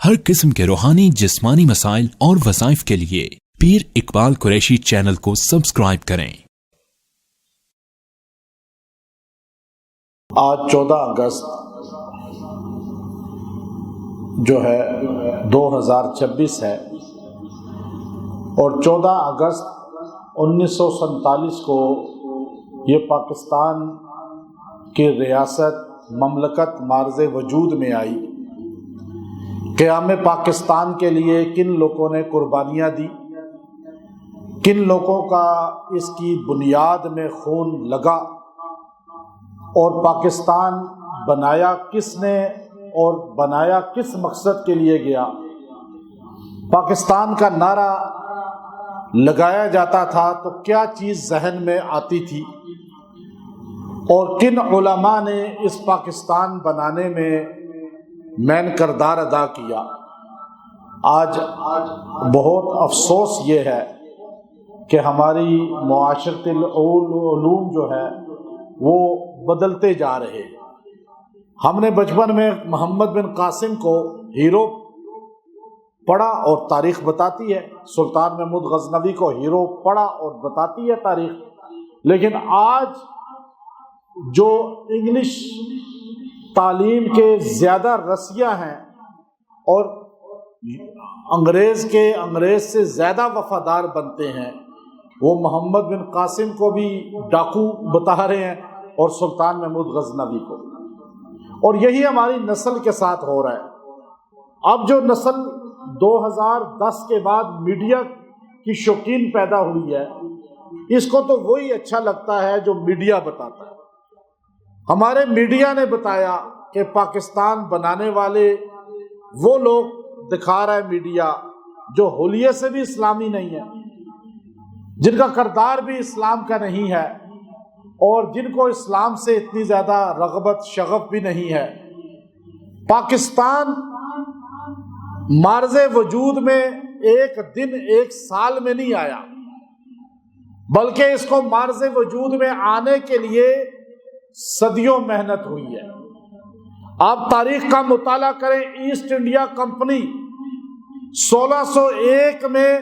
ہر قسم کے روحانی جسمانی مسائل اور وظائف کے لیے پیر اقبال قریشی چینل کو سبسکرائب کریں۔ آج 14 اگست جو ہے 2026 ہے اور 14 اگست 1947 کو یہ پاکستان کی ریاست مملکت مارز وجود میں آئی۔ قیام پاکستان کے لیے کن لوگوں نے قربانیاں دی، کن لوگوں کا اس کی بنیاد میں خون لگا، اور پاکستان بنایا کس نے اور بنایا کس مقصد کے لیے گیا۔ پاکستان کا نعرہ لگایا جاتا تھا تو کیا چیز ذہن میں آتی تھی، اور کن علماء نے اس پاکستان بنانے میں مین کردار ادا کیا۔ آج بہت افسوس یہ ہے کہ ہماری معاشرتی علوم جو ہے وہ بدلتے جا رہے ہیں۔ ہم نے بچپن میں محمد بن قاسم کو ہیرو پڑھا اور تاریخ بتاتی ہے، سلطان محمود غزنوی کو ہیرو پڑھا اور بتاتی ہے تاریخ، لیکن آج جو انگلش تعلیم کے زیادہ رسیہ ہیں اور انگریز سے زیادہ وفادار بنتے ہیں، وہ محمد بن قاسم کو بھی ڈاکو بتا رہے ہیں اور سلطان محمود غزنوی کو، اور یہی ہماری نسل کے ساتھ ہو رہا ہے۔ اب جو نسل 2010 کے بعد میڈیا کی شوقین پیدا ہوئی ہے، اس کو تو وہی اچھا لگتا ہے جو میڈیا بتاتا ہے۔ ہمارے میڈیا نے بتایا کہ پاکستان بنانے والے وہ لوگ دکھا رہا ہے میڈیا جو حلیے سے بھی اسلامی نہیں ہے، جن کا کردار بھی اسلام کا نہیں ہے، اور جن کو اسلام سے اتنی زیادہ رغبت شغف بھی نہیں ہے۔ پاکستان مارز وجود میں ایک دن ایک سال میں نہیں آیا، بلکہ اس کو مارز وجود میں آنے کے لیے صدیوں محنت ہوئی ہے۔ آپ تاریخ کا مطالعہ کریں، ایسٹ انڈیا کمپنی 1601 میں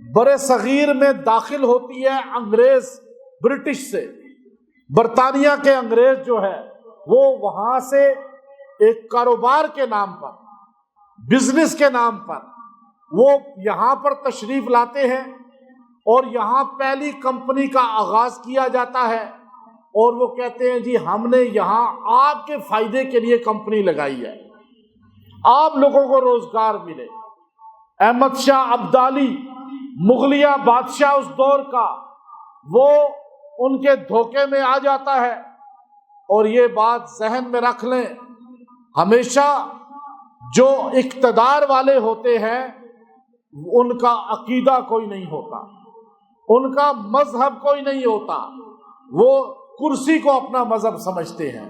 برِ صغیر میں داخل ہوتی ہے انگریز برٹش سے۔ برطانیہ کے انگریز جو ہے وہ وہاں سے ایک کاروبار کے نام پر، بزنس کے نام پر وہ یہاں پر تشریف لاتے ہیں، اور یہاں پہلی کمپنی کا آغاز کیا جاتا ہے، اور وہ کہتے ہیں جی ہم نے یہاں آپ کے فائدے کے لیے کمپنی لگائی ہے، آپ لوگوں کو روزگار ملے۔ احمد شاہ ابدالی مغلیہ بادشاہ اس دور کا، وہ ان کے دھوکے میں آ جاتا ہے، اور یہ بات ذہن میں رکھ لیں، ہمیشہ جو اقتدار والے ہوتے ہیں ان کا عقیدہ کوئی نہیں ہوتا، ان کا مذہب کوئی نہیں ہوتا، وہ کرسی کو اپنا مذہب سمجھتے ہیں۔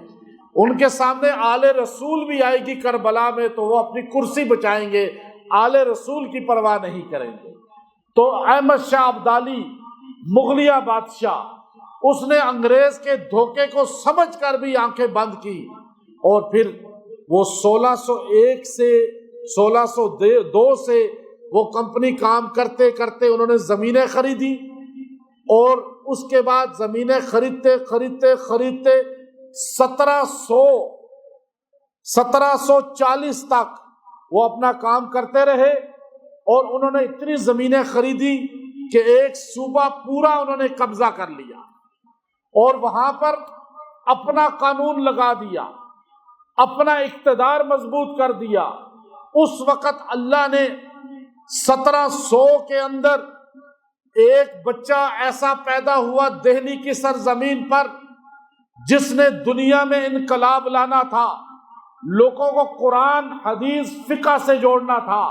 ان کے سامنے آل رسول بھی آئے گی کربلا میں تو وہ اپنی کرسی بچائیں گے، آل رسول کی پرواہ نہیں کریں گے۔ تو احمد شاہ ابدالی مغلیہ بادشاہ، اس نے انگریز کے دھوکے کو سمجھ کر بھی آنکھیں بند کی، اور پھر وہ 1601 سے 1602 سے وہ کمپنی کام کرتے کرتے انہوں نے زمینیں خریدی، اور اس کے بعد زمینیں خریدتے 1740 تک وہ اپنا کام کرتے رہے، اور انہوں نے اتنی زمینیں خریدی کہ ایک صوبہ پورا انہوں نے قبضہ کر لیا، اور وہاں پر اپنا قانون لگا دیا، اپنا اقتدار مضبوط کر دیا۔ اس وقت اللہ نے 1700 کے اندر ایک بچہ ایسا پیدا ہوا دہلی کی سرزمین پر جس نے دنیا میں انقلاب لانا تھا، لوگوں کو قرآن حدیث فقہ سے جوڑنا تھا۔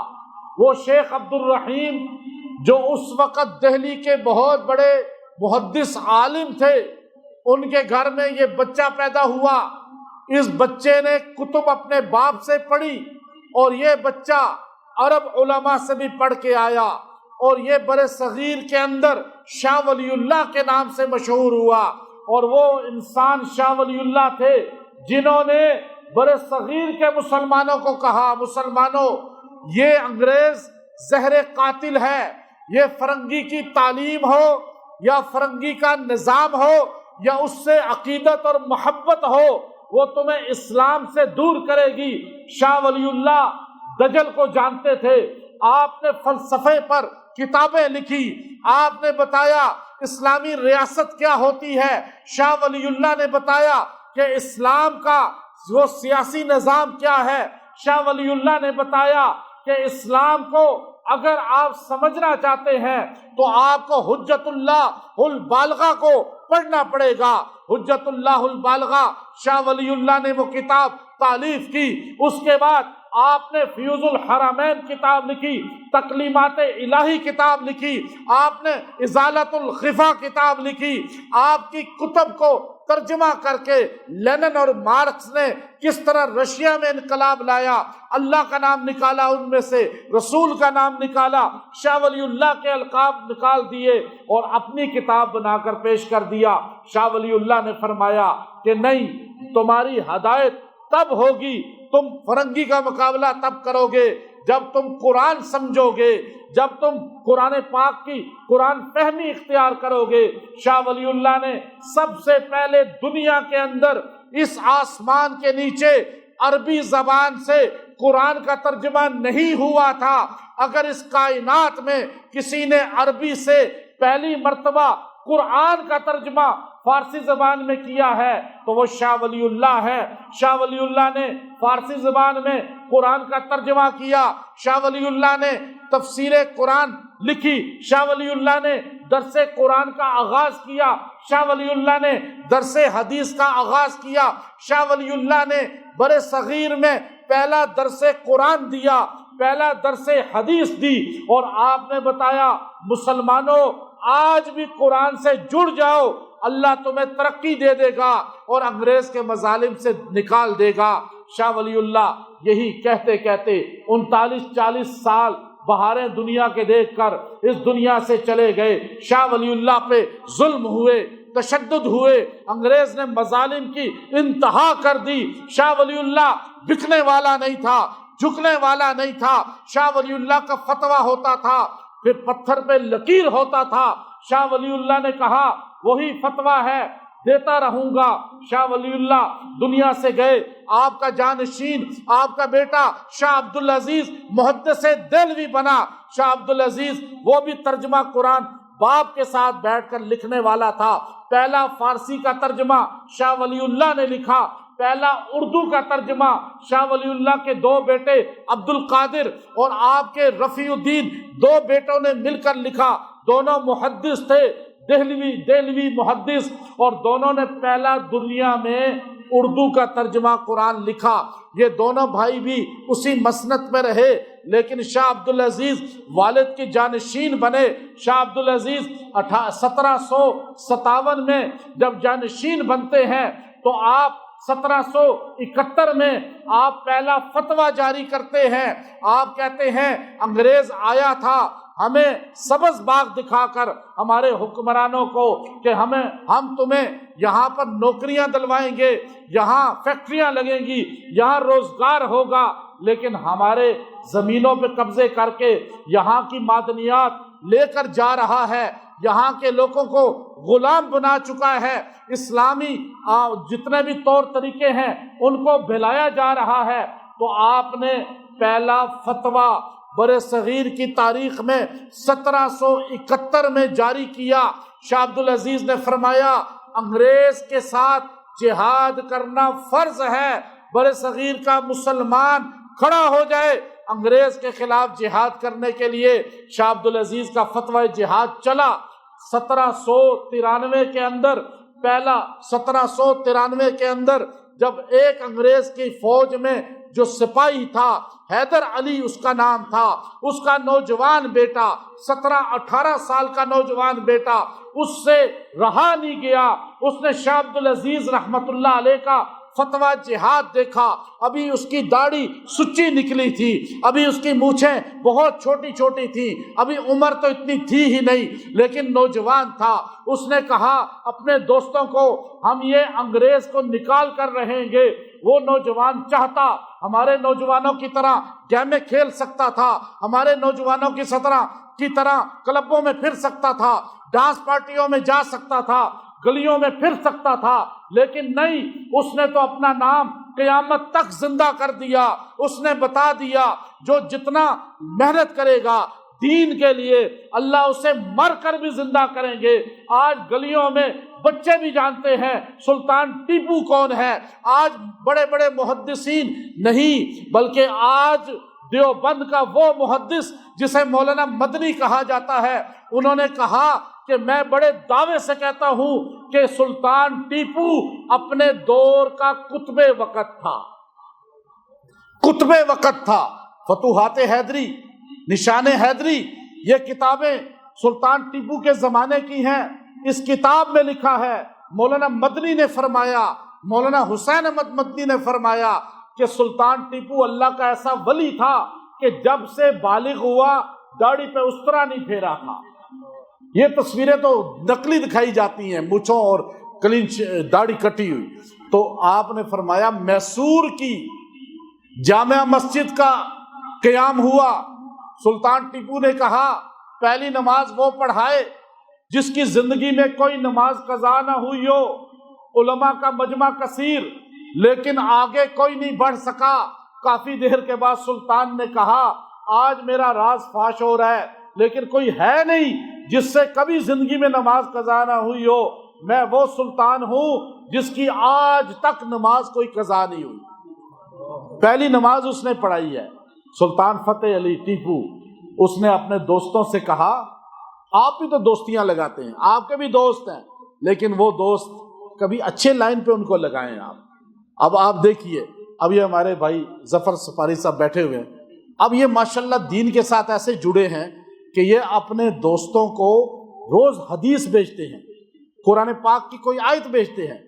وہ شیخ عبد الرحیم جو اس وقت دہلی کے بہت بڑے محدث عالم تھے، ان کے گھر میں یہ بچہ پیدا ہوا۔ اس بچے نے کتب اپنے باپ سے پڑھی، اور یہ بچہ عرب علماء سے بھی پڑھ کے آیا، اور یہ برِ صغیر کے اندر شاہ ولی اللہ کے نام سے مشہور ہوا، اور وہ انسان شاہ ولی اللہ تھے جنہوں نے بر صغیر کے مسلمانوں کو کہا، مسلمانوں یہ انگریز زہر قاتل ہے، یہ فرنگی کی تعلیم ہو یا فرنگی کا نظام ہو یا اس سے عقیدت اور محبت ہو، وہ تمہیں اسلام سے دور کرے گی۔ شاہ ولی اللہ دجل کو جانتے تھے، آپ نے فلسفے پر کتابیں لکھی، آپ نے بتایا اسلامی ریاست کیا ہوتی ہے، شاہ ولی اللہ نے بتایا کہ اسلام کا وہ سیاسی نظام کیا ہے، شاہ ولی اللہ نے بتایا کہ اسلام کو اگر آپ سمجھنا چاہتے ہیں تو آپ کو حجت اللہ البالغہ کو پڑھنا پڑے گا۔ حجت اللہ البالغہ شاہ ولی اللہ نے وہ کتاب تالیف کی، اس کے بعد آپ نے فیوز الحرمین کتاب لکھی، تکلیمات الہی کتاب لکھی، آپ نے ازالت الخفا کتاب لکھی۔ آپ کی کتب کو ترجمہ کر کے لینن اور مارکس نے کس طرح رشیا میں انقلاب لایا، اللہ کا نام نکالا، ان میں سے رسول کا نام نکالا، شاہ ولی اللہ کے القاب نکال دیے اور اپنی کتاب بنا کر پیش کر دیا۔ شاہ ولی اللہ نے فرمایا کہ نہیں، تمہاری ہدایت تب ہوگی، تم فرنگی کا مقابلہ تب کرو گے جب تم قرآن سمجھو گے، جب تم قرآن پاک کی قرآن فہمی اختیار کرو گے۔ شاہ ولی اللہ نے سب سے پہلے دنیا کے اندر اس آسمان کے نیچے عربی زبان سے قرآن کا ترجمہ نہیں ہوا تھا، اگر اس کائنات میں کسی نے عربی سے پہلی مرتبہ قرآن کا ترجمہ فارسی زبان میں کیا ہے تو وہ شاہ ولی اللہ ہے۔ شاہ ولی اللہ نے فارسی زبان میں قرآن کا ترجمہ کیا، شاہ ولی اللہ نے تفسیر قرآن لکھی، شاہ ولی اللہ نے درس قرآن کا آغاز کیا، شاہ ولی اللہ نے درس حدیث کا آغاز کیا، شاہ ولی اللہ نے بر صغیر میں پہلا درس قرآن دیا، پہلا درس حدیث دی، اور آپ نے بتایا مسلمانوں آج بھی قرآن سے جڑ جاؤ، اللہ تمہیں ترقی دے دے گا اور انگریز کے مظالم سے نکال دے گا۔ شاہ ولی اللہ یہی کہتے کہتے 39-40 سال بہاریں دنیا کے دیکھ کر اس دنیا سے چلے گئے۔ شاہ ولی اللہ پہ ظلم ہوئے، تشدد ہوئے، انگریز نے مظالم کی انتہا کر دی۔ شاہ ولی اللہ بکنے والا نہیں تھا، جھکنے والا نہیں تھا، شاہ ولی اللہ کا فتویٰ ہوتا تھا، پھر پتھر پہ لکیر ہوتا تھا۔ شاہ ولی اللہ نے کہا وہی فتویٰ ہے، دیتا رہوں گا۔ شاہ ولی اللہ دنیا سے گئے، آپ کا جانشین آپ کا بیٹا شاہ عبدالعزیز محدث دہلوی بنا۔ شاہ عبدالعزیز وہ بھی ترجمہ قرآن باپ کے ساتھ بیٹھ کر لکھنے والا تھا۔ پہلا فارسی کا ترجمہ شاہ ولی اللہ نے لکھا، پہلا اردو کا ترجمہ شاہ ولی اللہ کے 2 بیٹے عبد القادر اور آپ کے رفیع الدین 2 بیٹوں نے مل کر لکھا۔ دونوں محدث تھے، دہلوی محدث، اور دونوں نے پہلا دنیا میں اردو کا ترجمہ قرآن لکھا۔ یہ دونوں بھائی بھی اسی مسنت میں رہے، لیکن شاہ عبدالعزیز والد کے جانشین بنے۔ شاہ عبدالعزیز 1757 میں جب جانشین بنتے ہیں تو آپ 1771 میں آپ پہلا فتویٰ جاری کرتے ہیں۔ آپ کہتے ہیں انگریز آیا تھا ہمیں سبز باغ دکھا کر ہمارے حکمرانوں کو کہ ہم تمہیں یہاں پر نوکریاں دلوائیں گے، یہاں فیکٹریاں لگیں گی، یہاں روزگار ہوگا، لیکن ہمارے زمینوں پہ قبضے کر کے یہاں کی معدنیات لے کر جا رہا ہے، یہاں کے لوگوں کو غلام بنا چکا ہے، اسلامی جتنے بھی طور طریقے ہیں ان کو بھلایا جا رہا ہے۔ تو آپ نے پہلا فتویٰ بر صغیر کی تاریخ میں 1771 میں جاری کیا۔ شاہ عبدالعزیز نے فرمایا انگریز کے ساتھ جہاد کرنا فرض ہے، بر صغیر کا مسلمان کھڑا ہو جائے انگریز کے خلاف جہاد کرنے کے لیے۔ شاہ عبدالعزیز کا فتویٰ جہاد چلا۔ 1793 کے اندر 1793 کے اندر جب ایک انگریز کی فوج میں جو سپاہی تھا، حیدر علی اس کا نام تھا، اس کا نوجوان بیٹا 17-18 سال کا نوجوان بیٹا اس سے رہا نہیں گیا، اس نے شاہ عبدالعزیز رحمت اللہ علیہ کا فتویٰ جہاد دیکھا، ابھی اس کی داڑھی سچی نکلی تھی، ابھی اس کی مونچھیں بہت چھوٹی چھوٹی تھیں، ابھی عمر تو اتنی تھی ہی نہیں، لیکن نوجوان تھا۔ اس نے کہا اپنے دوستوں کو ہم یہ انگریز کو نکال کر رہیں گے۔ وہ نوجوان چاہتا ہمارے نوجوانوں کی طرح گیمیں کھیل سکتا تھا، ہمارے نوجوانوں کی طرح کلبوں میں پھر سکتا تھا، ڈانس پارٹیوں میں جا سکتا تھا، گلیوں میں پھر سکتا تھا، لیکن نہیں، اس نے تو اپنا نام قیامت تک زندہ کر دیا۔ اس نے بتا دیا جو جتنا محنت کرے گا دین کے لیے اللہ اسے مر کر بھی زندہ کریں گے۔ آج گلیوں میں بچے بھی جانتے ہیں سلطان ٹیپو کون ہے۔ آج بڑے بڑے محدثین نہیں، بلکہ آج دیوبند کا وہ محدث جسے مولانا مدنی کہا جاتا ہے، انہوں نے کہا کہ میں بڑے دعوے سے کہتا ہوں کہ سلطان ٹیپو اپنے دور کا قطب وقت تھا، قطب وقت تھا۔ فتوحات حیدری، نشان حیدری، یہ کتابیں سلطان ٹیپو کے زمانے کی ہیں۔ اس کتاب میں لکھا ہے، مولانا مدنی نے فرمایا، مولانا حسین احمد مدنی نے فرمایا کہ سلطان ٹیپو اللہ کا ایسا ولی تھا کہ جب سے بالغ ہوا داڑھی پہ استرا نہیں پھیرا تھا۔ یہ تصویریں تو نقلی دکھائی جاتی ہیں، مونچھوں اور کلین داڑھی کٹی ہوئی۔ تو آپ نے فرمایا میسور کی جامع مسجد کا قیام ہوا، سلطان ٹیپو نے کہا پہلی نماز وہ پڑھائے جس کی زندگی میں کوئی نماز قضا نہ ہوئی ہو۔ علماء کا مجمع کثیر، لیکن آگے کوئی نہیں بڑھ سکا۔ کافی دیر کے بعد سلطان نے کہا آج میرا راز فاش ہو رہا ہے، لیکن کوئی ہے نہیں جس سے کبھی زندگی میں نماز قضا نہ ہوئی ہو۔ میں وہ سلطان ہوں جس کی آج تک نماز کوئی قضا نہیں ہوئی۔ پہلی نماز اس نے پڑھائی ہے، سلطان فتح علی ٹیپو۔ اس نے اپنے دوستوں سے کہا آپ بھی تو دوستیاں لگاتے ہیں، آپ کے بھی دوست ہیں، لیکن وہ دوست کبھی اچھے لائن پہ ان کو لگائیں آپ۔ اب آپ دیکھیے، اب یہ ہمارے بھائی ظفر سفاری صاحب بیٹھے ہوئے ہیں، اب یہ ماشاءاللہ دین کے ساتھ ایسے جڑے ہیں کہ یہ اپنے دوستوں کو روز حدیث بھیجتے ہیں، قرآن پاک کی کوئی آیت بھیجتے ہیں۔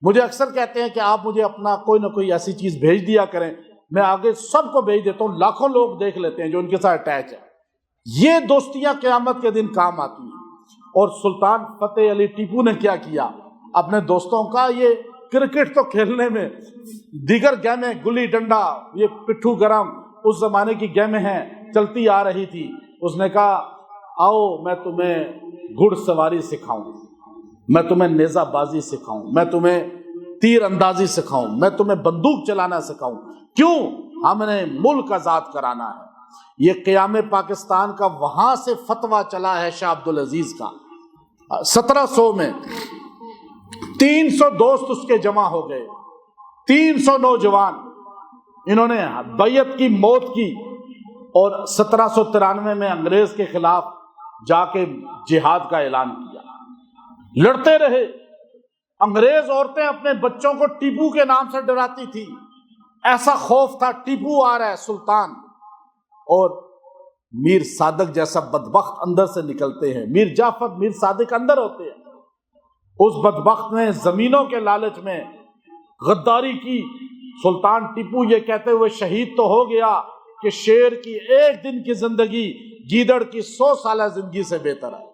مجھے اکثر کہتے ہیں کہ آپ مجھے اپنا کوئی نہ کوئی ایسی چیز بھیج دیا کریں، میں آگے سب کو بھیج دیتا ہوں، لاکھوں لوگ دیکھ لیتے ہیں جو ان کے ساتھ اٹیچ ہے۔ یہ دوستیاں قیامت کے دن کام آتی ہیں۔ اور سلطان فتح علی ٹیپو نے کیا کیا، اپنے دوستوں کا، یہ کرکٹ تو کھیلنے میں، دیگر گیمیں گلی ڈنڈا، یہ پٹھو گرم، اس زمانے کی گیمیں ہیں، چلتی آ رہی تھی۔ اس نے کہا آؤ میں تمہیں گھڑ سواری سکھاؤں، میں تمہیں نیزہ بازی سکھاؤں، میں تمہیں تیر اندازی سکھاؤں، میں تمہیں بندوق چلانا سکھاؤں۔ کیوں؟ ہم نے ملک آزاد کرانا ہے۔ یہ قیام پاکستان کا وہاں سے فتویٰ چلا ہے شاہ عبدالعزیز کا۔ 1700 میں 300 دوست اس کے جمع ہو گئے، 300 نوجوان، انہوں نے بیعت کی، موت کی، اور 1793 میں انگریز کے خلاف جا کے جہاد کا اعلان کیا۔ لڑتے رہے۔ انگریز عورتیں اپنے بچوں کو ٹیپو کے نام سے ڈراتی تھی، ایسا خوف تھا ٹیپو آ رہا ہے سلطان۔ اور میر صادق جیسا بدبخت اندر سے نکلتے ہیں، میر جعفر میر صادق اندر ہوتے ہیں۔ اس بدبخت نے زمینوں کے لالچ میں غداری کی۔ سلطان ٹیپو یہ کہتے ہوئے شہید تو ہو گیا کہ شیر کی ایک دن کی زندگی گیدڑ کی 100 سالہ زندگی سے بہتر ہے،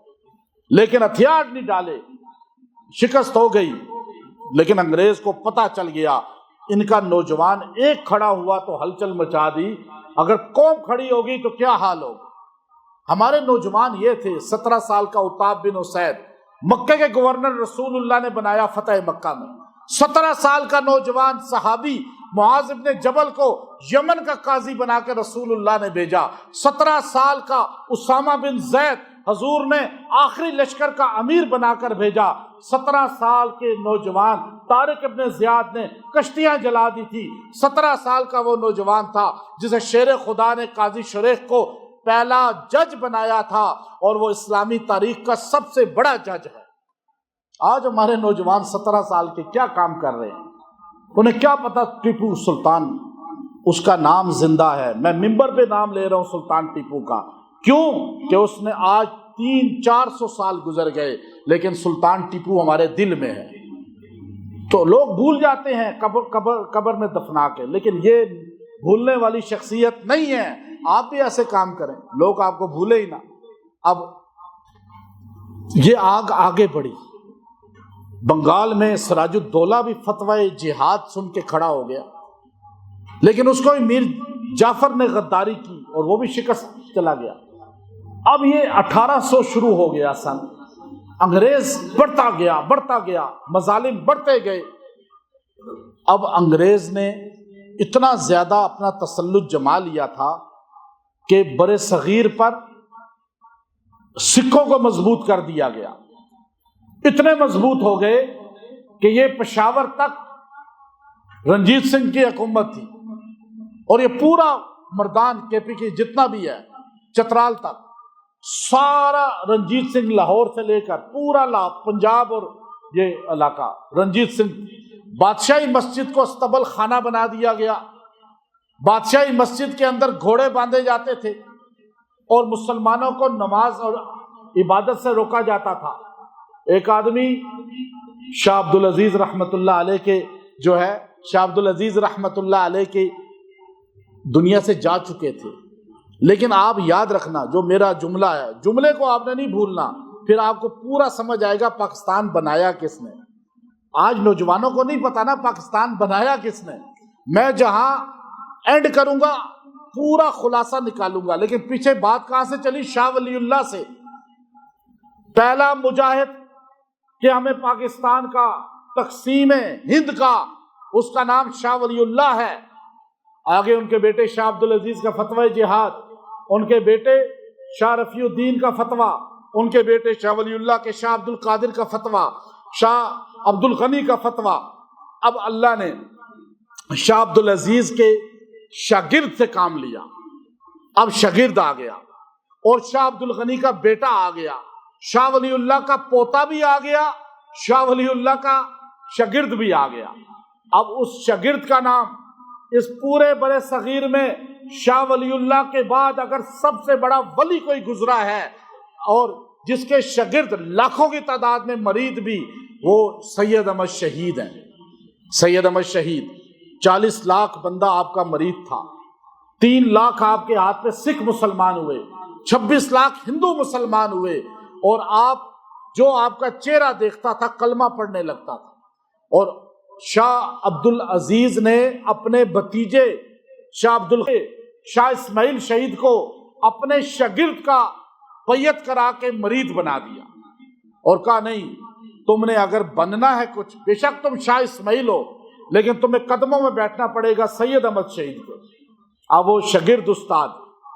لیکن ہتھیار نہیں ڈالے، شکست ہو گئی۔ لیکن انگریز کو پتہ چل گیا ان کا نوجوان ایک کھڑا ہوا تو ہلچل مچا دی، اگر قوم کھڑی ہوگی تو کیا حال ہوگا۔ ہمارے نوجوان یہ تھے، 17 سال کا عتاب بن اسید مکہ کے گورنر رسول اللہ نے بنایا فتح مکہ میں۔ 17 سال کا نوجوان صحابی معاذ ابن جبل کو یمن کا قاضی بنا کے رسول اللہ نے بھیجا۔ 17 سال کا اسامہ بن زید حضور نے آخری لشکر کا امیر بنا کر بھیجا۔ 17 سال کے نوجوان طارق ابن زیاد نے کشتیاں جلا دی تھی۔ 17 سال کا وہ نوجوان تھا جسے شیر خدا نے قاضی شریف کو پہلا جج بنایا تھا، اور وہ اسلامی تاریخ کا سب سے بڑا جج ہے۔ آج ہمارے نوجوان 17 سال کے کیا کام کر رہے ہیں؟ انہیں کیا پتا ٹیپو سلطان، اس کا نام زندہ ہے۔ میں ممبر پہ نام لے رہا ہوں سلطان ٹیپو کا، کیوں کہ اس نے آج 300-400 سال گزر گئے، لیکن سلطان ٹیپو ہمارے دل میں ہے۔ تو لوگ بھول جاتے ہیں قبر میں دفنا کے، لیکن یہ بھولنے والی شخصیت نہیں ہے. آپ بھی ایسے کام کریں، لوگ آپ کو بھولے ہی نہ. اب یہ آگ آگے بڑھی. بنگال میں سراج الدولہ بھی فتوی جہاد سن کے کھڑا ہو گیا، لیکن اس کو میر جعفر نے غداری کی اور وہ بھی شکست چلا گیا. اب یہ 1800 شروع ہو گیا سن. انگریز بڑھتا گیا، مظالم بڑھتے گئے. اب انگریز نے اتنا زیادہ اپنا تسلط جما لیا تھا کہ بر صغیر پر سکھوں کو مضبوط کر دیا گیا. اتنے مضبوط ہو گئے کہ یہ پشاور تک رنجیت سنگھ کی حکومت تھی، اور یہ پورا مردان کے پی کی جتنا بھی ہے چترال تک سارا رنجیت سنگھ، لاہور سے لے کر پورا پنجاب اور یہ علاقہ رنجیت سنگھ. بادشاہی مسجد کو استبل خانہ بنا دیا گیا. بادشاہی مسجد کے اندر گھوڑے باندھے جاتے تھے اور مسلمانوں کو نماز اور عبادت سے روکا جاتا تھا. ایک آدمی شاہ عبدالعزیز رحمت اللہ علیہ کے جو ہے شاہ عبدالعزیز رحمت اللہ علیہ کی دنیا سے جا چکے تھے. لیکن آپ یاد رکھنا جو میرا جملہ ہے، جملے کو آپ نے نہیں بھولنا، پھر آپ کو پورا سمجھ آئے گا پاکستان بنایا کس نے. آج نوجوانوں کو نہیں پتا نا پاکستان بنایا کس نے. میں جہاں اینڈ کروں گا پورا خلاصہ نکالوں گا، لیکن پیچھے بات کہاں سے چلی؟ شاہ ولی اللہ سے. پہلا مجاہد کہ ہمیں پاکستان کا تقسیم ہند کا، اس کا نام شاہ ولی اللہ ہے. آگے ان کے بیٹے شاہ عبدالعزیز کا فتوی جہاد، ان کے بیٹے شاہ رفیع الدین کا فتویٰ، ان کے بیٹے شاہ ولی اللہ کے شاہ عبد القادر کا فتویٰ، شاہ عبد الغنی کا فتویٰ. اب اللہ نے شاہ عبدالعزیز کے شاگرد سے کام لیا. اب شاگرد آ گیا اور شاہ عبد الغنی کا بیٹا آ گیا، شاہ ولی اللہ کا پوتا بھی آ گیا، شاہ ولی اللہ کا شاگرد بھی آ گیا. اب اس شاگرد کا نام اس پورے برے صغیر میں شاہ ولی اللہ کے بعد اگر سب سے بڑا ولی کوئی گزرا ہے اور جس کے شاگرد لاکھوں کی تعداد میں مرید بھی، وہ سید احمد شہید ہیں. سید احمد شہید 40 لاکھ بندہ آپ کا مرید تھا. 3 لاکھ آپ کے ہاتھ پہ سکھ مسلمان ہوئے، 26 لاکھ ہندو مسلمان ہوئے، اور آپ کا چہرہ دیکھتا تھا کلمہ پڑھنے لگتا تھا. اور شاہ عبد العزیز نے اپنے بھتیجے شاہ اسماعیل شہید کو اپنے شاگرد کا بیعت کرا کے مرید بنا دیا اور کہا نہیں، تم نے اگر بننا ہے کچھ، بے شک تم شاہ اسماعیل ہو لیکن تمہیں قدموں میں بیٹھنا پڑے گا سید احمد شہید کے. اب وہ شاگرد استاد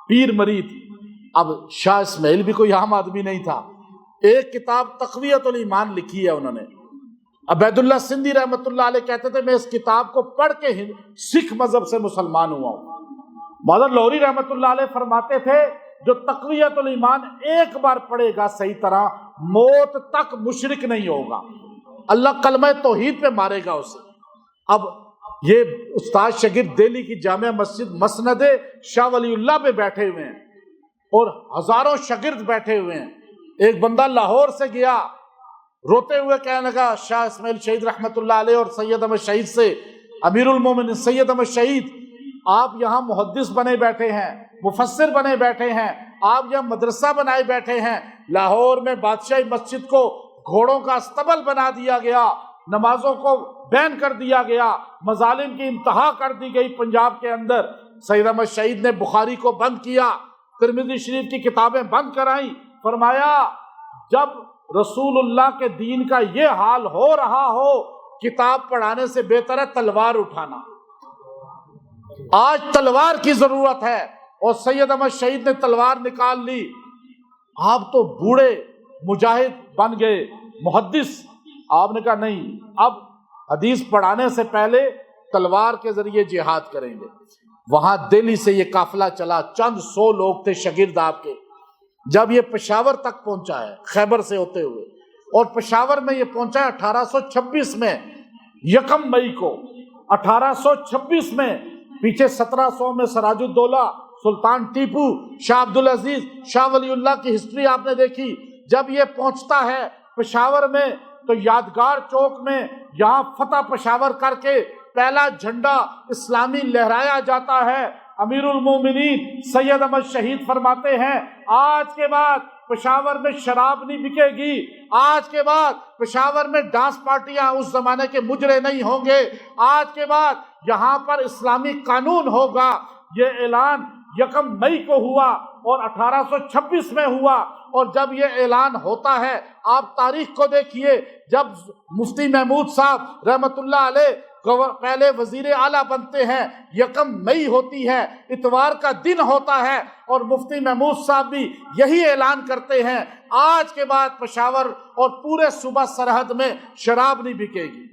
پیر مرید. اب شاہ اسماعیل بھی کوئی عام آدمی نہیں تھا. ایک کتاب تقویت الایمان لکھی ہے انہوں نے. عبید اللہ سندھی رحمت اللہ علیہ کہتے تھے میں اس کتاب کو پڑھ کے سکھ مذہب سے مسلمان ہوا ہوں. مولانا لاہوری رحمت اللہ علیہ فرماتے تھے جو تقویت الایمان ایک بار پڑھے گا صحیح طرح، موت تک مشرک نہیں ہوگا، اللہ کلمہ توحید پہ مارے گا اسے. اب یہ استاد شاگرد دہلی کی جامع مسجد مسند شاہ ولی اللہ پہ بیٹھے ہوئے ہیں اور ہزاروں شاگرد بیٹھے ہوئے ہیں. ایک بندہ لاہور سے گیا روتے ہوئے کہنے لگا شاہ اسماعیل شہید رحمت اللہ علیہ اور سید احمد شہید سے، امیر المومنین سید احمد شہید، آپ یہاں محدث بنے بیٹھے ہیں، مفسر بنے بیٹھے ہیں، آپ یہاں مدرسہ بنائے بیٹھے ہیں. لاہور میں بادشاہی مسجد کو گھوڑوں کا استبل بنا دیا گیا، نمازوں کو بین کر دیا گیا، مظالم کی انتہا کر دی گئی پنجاب کے اندر. سید احمد شہید نے بخاری کو بند کیا، ترمذی شریف کی کتابیں بند کرائیں. فرمایا جب رسول اللہ کے دین کا یہ حال ہو رہا ہو، کتاب پڑھانے سے بہتر ہے تلوار اٹھانا. آج تلوار کی ضرورت ہے اور سید احمد شہید نے تلوار نکال لی. آپ تو بوڑھے مجاہد بن گئے، محدث. آپ نے کہا نہیں، اب حدیث پڑھانے سے پہلے تلوار کے ذریعے جہاد کریں گے. وہاں دہلی سے یہ قافلہ چلا، چند 100 لوگ تھے شاگرد آپ کے. جب یہ پشاور تک پہنچا ہے خیبر سے ہوتے ہوئے، اور پشاور میں یہ پہنچا ہے 1826 میں، 1 مئی کو 1826 میں. پیچھے 1700 میں سراج الدولہ، سلطان ٹیپو، شاہ عبدالعزیز، شاہ ولی اللہ کی ہسٹری آپ نے دیکھی. جب یہ پہنچتا ہے پشاور میں تو یادگار چوک میں یہاں فتح پشاور کر کے پہلا جھنڈا اسلامی لہرایا جاتا ہے۔ امیر المومنین سید احمد شہید فرماتے ہیں آج کے بعد پشاور میں شراب نہیں بکے گی، آج کے بعد پشاور میں ڈانس پارٹیاں اس زمانے کے مجرے نہیں ہوں گے، آج کے بعد یہاں پر اسلامی قانون ہوگا۔ یہ اعلان 1 مئی کو ہوا اور 1826 میں ہوا، اور جب یہ اعلان ہوتا ہے آپ تاریخ کو دیکھیے، جب مفتی محمود صاحب رحمت اللہ علیہ پہلے وزیر اعلیٰ بنتے ہیں، 1 مئی ہوتی ہے، اتوار کا دن ہوتا ہے، اور مفتی محمود صاحب بھی یہی اعلان کرتے ہیں آج کے بعد پشاور اور پورے صوبہ سرحد میں شراب نہیں بکے گی۔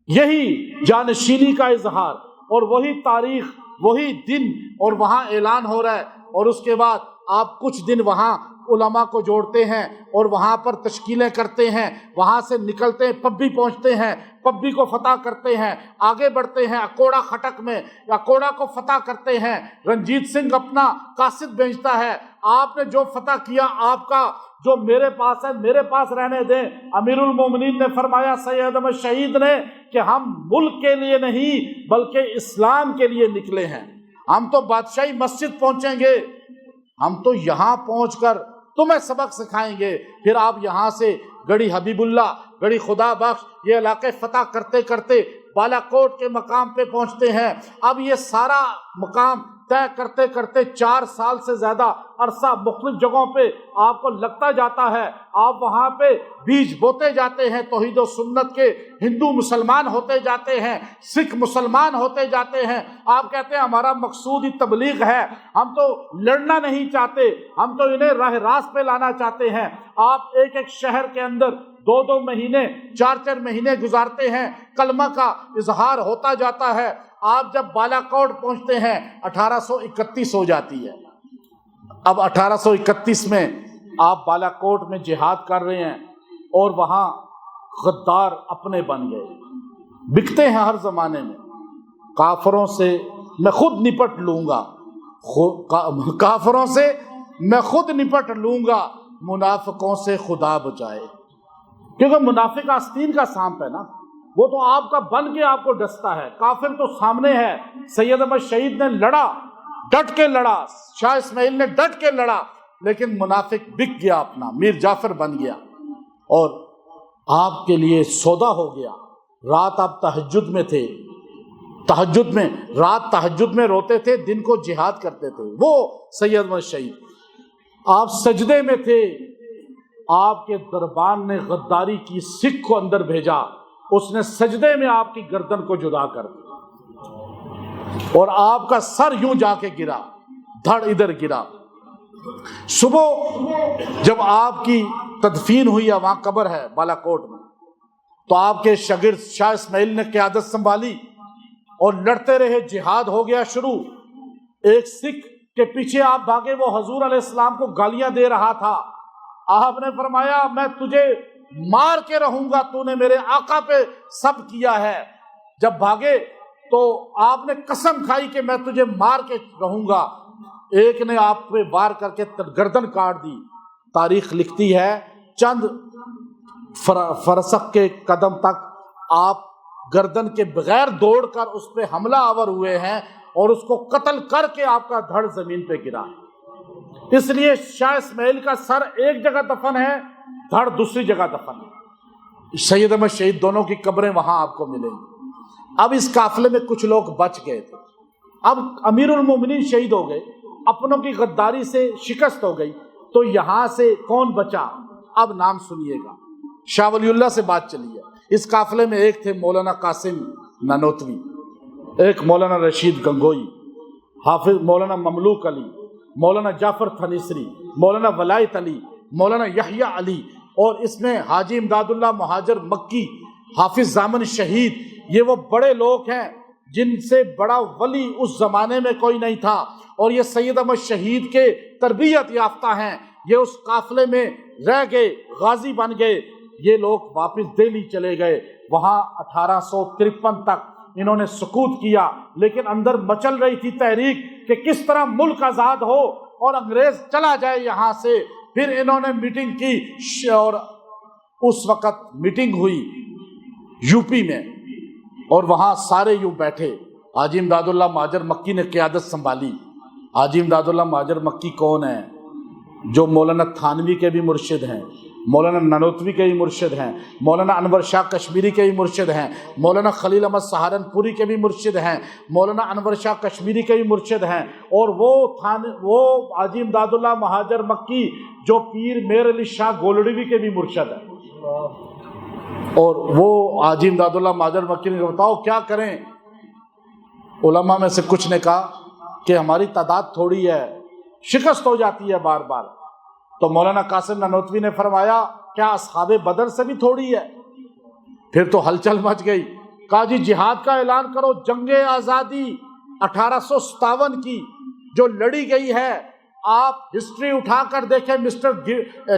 یہی جانشینی کا اظہار اور وہی تاریخ، وہی دن، اور وہاں اعلان ہو رہا ہے، اور اس کے بعد آپ کچھ دن وہاں علماء کو جوڑتے ہیں اور وہاں پر تشکیلیں کرتے ہیں، وہاں سے نکلتے ہیں پبی پہنچتے ہیں، پبی کو فتح کرتے ہیں، آگے بڑھتے ہیں اکوڑا خٹک میں، اکوڑا کو فتح کرتے ہیں، رنجیت سنگھ اپنا قاصد بھیجتا ہے، آپ نے جو فتح کیا آپ کا جو میرے پاس ہے میرے پاس رہنے دیں۔ امیر المومنین نے فرمایا سید احمد شہید نے کہ ہم ملک کے لیے نہیں بلکہ اسلام کے لیے نکلے ہیں، ہم تو بادشاہی مسجد پہنچیں گے، ہم تو یہاں پہنچ کر تمہیں سبق سکھائیں گے۔ پھر آپ یہاں سے گڑھی حبیب اللہ، گڑھی خدا بخش، یہ علاقے فتح کرتے کرتے بالا کوٹ کے مقام پہ پہنچتے ہیں۔ اب یہ سارا مقام طے کرتے کرتے 4 سال سے زیادہ عرصہ مختلف جگہوں پہ آپ کو لگتا جاتا ہے، آپ وہاں پہ بیج بوتے جاتے ہیں توحید و سنت کے، ہندو مسلمان ہوتے جاتے ہیں، سکھ مسلمان ہوتے جاتے ہیں، آپ کہتے ہیں ہمارا مقصود ہی تبلیغ ہے، ہم تو لڑنا نہیں چاہتے، ہم تو انہیں راہ راست پہ لانا چاہتے ہیں۔ آپ ایک ایک شہر کے اندر 2 مہینے 4 مہینے گزارتے ہیں، کلمہ کا اظہار ہوتا جاتا ہے۔ آپ جب بالا کوٹ پہنچتے ہیں 1831 ہو جاتی ہے۔ اب 1831 میں آپ بالا کوٹ میں جہاد کر رہے ہیں اور وہاں غدار اپنے بن گئے، بکتے ہیں ہر زمانے میں، کافروں سے میں خود نپٹ لوں گا، کافروں سے میں خود نپٹ لوں گا، منافقوں سے خدا بچائے، کیونکہ منافق آستین کا سانپ ہے نا، وہ تو آپ کا بن کے آپ کو ڈستا ہے، کافر تو سامنے ہے۔ سید احمد شہید نے لڑا، ڈٹ کے لڑا، شاہ اسماعیل نے ڈٹ کے لڑا، لیکن منافق بک گیا، اپنا میر جعفر بن گیا اور آپ کے لیے سودا ہو گیا۔ رات آپ تہجد میں تھے، رات تہجد میں روتے تھے، دن کو جہاد کرتے تھے، وہ سید احمد شہید۔ آپ سجدے میں تھے، آپ کے دربان نے غداری کی، سکھ کو اندر بھیجا، اس نے سجدے میں آپ کی گردن کو جدا کر دیا اور آپ کا سر یوں جا کے گرا، دھڑ ادھر گرا۔ صبح جب آپ کی تدفین ہوئی ہے، وہاں قبر ہے بالا کوٹ میں، تو آپ کے شاگرد شاہ اسماعیل نے قیادت سنبھالی اور لڑتے رہے، جہاد ہو گیا شروع۔ ایک سکھ کے پیچھے آپ بھاگے، وہ حضور علیہ السلام کو گالیاں دے رہا تھا، آپ نے فرمایا میں تجھے مار کے رہوں گا، تو نے میرے آقا پہ سب کیا ہے۔ جب بھاگے تو آپ نے قسم کھائی کہ میں تجھے مار کے رہوں گا، ایک نے آپ پہ وار کر کے گردن کاٹ دی۔ تاریخ لکھتی ہے چند فرسخ کے قدم تک آپ گردن کے بغیر دوڑ کر اس پہ حملہ آور ہوئے ہیں اور اس کو قتل کر کے آپ کا دھڑ زمین پہ گرا ہے۔ اس لیے شاہ اسماعیل کا سر ایک جگہ دفن ہے، دھڑ دوسری جگہ دفن ہے۔ سید احمد شہید دونوں کی قبریں وہاں آپ کو ملیں گی۔ اب اس قافلے میں کچھ لوگ بچ گئے تھے، اب امیر المومنین شہید ہو گئے، اپنوں کی غداری سے شکست ہو گئی، تو یہاں سے کون بچا؟ اب نام سنیے گا، شاہ ولی اللہ سے بات چلی ہے۔ اس قافلے میں ایک تھے مولانا قاسم نانوتوی، ایک مولانا رشید گنگوئی، حافظ مولانا مملوک علی، مولانا جعفر تھنیسری، مولانا ولایت علی، مولانا یحییٰ علی، اور اس میں حاجی امداد اللہ مہاجر مکی، حافظ زامن شہید، یہ وہ بڑے لوگ ہیں جن سے بڑا ولی اس زمانے میں کوئی نہیں تھا، اور یہ سید احمد شہید کے تربیت یافتہ ہیں، یہ اس قافلے میں رہ گئے، غازی بن گئے۔ یہ لوگ واپس دہلی چلے گئے، وہاں 1853 تک انہوں نے سکوت کیا، لیکن اندر مچل رہی تھی تحریک کہ کس طرح ملک آزاد ہو اور انگریز چلا جائے یہاں سے۔ پھر انہوں نے میٹنگ کی اور اس وقت میٹنگ ہوئی یو پی میں، اور وہاں سارے یوں بیٹھے. حاجی امداد اللہ مہاجر مکی نے قیادت سنبھالی. حاجی امداد اللہ مہاجر مکی کون ہیں؟ جو مولانا تھانوی کے بھی مرشد ہیں، مولانا نانوتوی کے بھی مرشد ہیں، مولانا انور شاہ کشمیری کے بھی مرشد ہیں، مولانا خلیل احمد سہارنپوری کے بھی مرشد ہیں، مولانا انور شاہ کشمیری کے بھی مرشد ہیں، اور وہ حاجی امداد اللہ مہاجر مکی جو پیر میر علی شاہ گولڑوی کے بھی مرشد ہیں. اور وہ حاجی امداد اللہ مہاجر مکی نے بتاؤ کیا کریں؟ علماء میں سے کچھ نے کہا کہ ہماری تعداد تھوڑی ہے، شکست ہو جاتی ہے بار بار. تو مولانا قاسم نانوتوی نے فرمایا کیا اصحاب بدر سے بھی تھوڑی ہے؟ پھر تو ہلچل مچ گئی. کہا جی جہاد کا اعلان کرو. جنگ آزادی 1857 کی جو لڑی گئی ہے، آپ ہسٹری اٹھا کر دیکھیں، مسٹر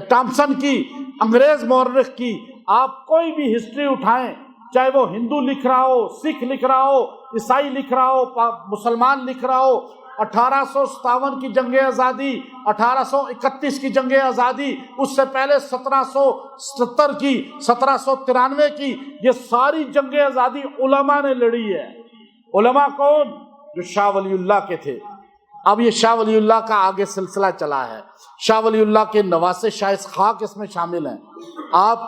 ٹامسن کی، انگریز مورخ کی، آپ کوئی بھی ہسٹری اٹھائیں، چاہے وہ ہندو لکھ رہا ہو، سکھ لکھ رہا ہو، عیسائی لکھ رہا ہو، مسلمان لکھ رہا ہو، 1857 کی جنگ آزادی، 1831 کی جنگ آزادی، اس سے پہلے 1770 کی، 1793 کی، یہ ساری جنگ آزادی علماء نے لڑی ہے. علماء کون؟ جو شاہ ولی اللہ کے تھے. اب یہ شاہ ولی اللہ کا آگے سلسلہ چلا ہے. شاہ ولی اللہ کے نواسے شاہ اسحاق اس میں شامل ہیں. آپ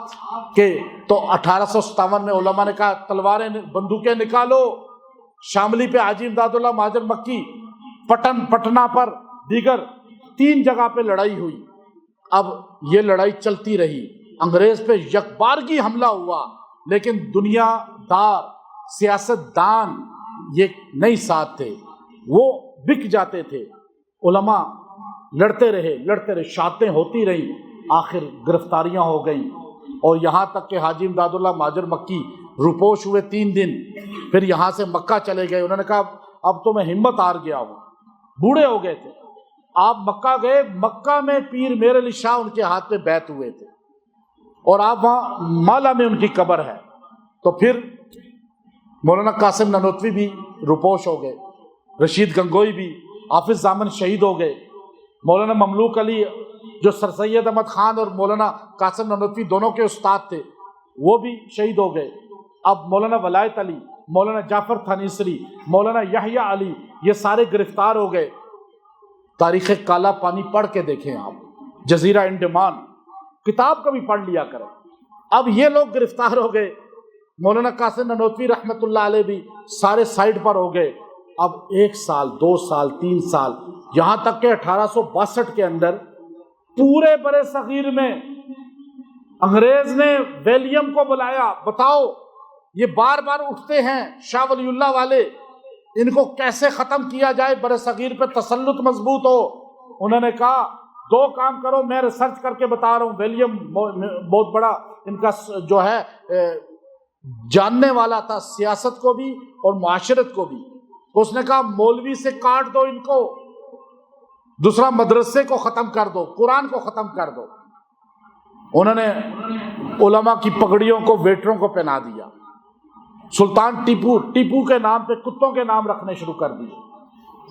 کے تو 1857 میں علماء نے کہا تلواریں بندوقیں نکالو. شاملی پہ حاجی امداد اللہ مہاجر مکی، پٹنہ پر، دیگر 3 جگہ پہ لڑائی ہوئی. اب یہ لڑائی چلتی رہی، انگریز پہ یکبارگی حملہ ہوا، لیکن دنیا دار سیاست دان یہ نہیں ساتھ تھے، وہ بک جاتے تھے. علماء لڑتے رہے، شہادتیں ہوتی رہیں، آخر گرفتاریاں ہو گئیں، اور یہاں تک کہ حاجی امداد اللہ مہاجر مکی روپوش ہوئے 3 دن، پھر یہاں سے مکہ چلے گئے. انہوں نے کہا اب تو میں ہمت ہار گیا ہوں، بوڑھے ہو گئے تھے. آپ مکہ گئے، مکہ میں پیر میر علی شاہ ان کے ہاتھ پہ بیعت ہوئے تھے، اور آپ وہاں مالا میں ان کی قبر ہے. تو پھر مولانا قاسم نانوتوی بھی روپوش ہو گئے، رشید گنگوئی بھی، حافظ زامن شہید ہو گئے، مولانا مملوک علی جو سر سید احمد خان اور مولانا قاسم نانوتوی دونوں کے استاد تھے وہ بھی شہید ہو گئے. اب مولانا ولایت علی، مولانا جعفر تھانیسری، مولانا یحییٰ علی، یہ سارے گرفتار ہو گئے. تاریخ کالا پانی پڑھ کے دیکھیں آپ، جزیرہ انڈمان کتاب کا بھی پڑھ لیا کریں. اب یہ لوگ گرفتار ہو گئے، مولانا قاسم نانوتوی رحمۃ اللہ علیہ بھی سارے سائڈ پر ہو گئے. اب 1 سال 2 سال 3 سال، یہاں تک کہ 1862 کے اندر پورے برے صغیر میں انگریز نے ویلیم کو بلایا، بتاؤ یہ بار بار اٹھتے ہیں شاہ ولی اللہ والے، ان کو کیسے ختم کیا جائے، برے صغیر پہ تسلط مضبوط ہو. انہوں نے کہا 2 کام کرو، میں ریسرچ کر کے بتا رہا ہوں. ویلیم بہت بڑا ان کا جو ہے جاننے والا تھا، سیاست کو بھی اور معاشرت کو بھی. اس نے کہا مولوی سے کاٹ دو ان کو، دوسرا مدرسے کو ختم کر دو، قرآن کو ختم کر دو. انہوں نے علماء کی پگڑیوں کو ویٹروں کو پہنا دیا. سلطان ٹیپو کے نام پہ کتوں کے نام رکھنے شروع کر دیے.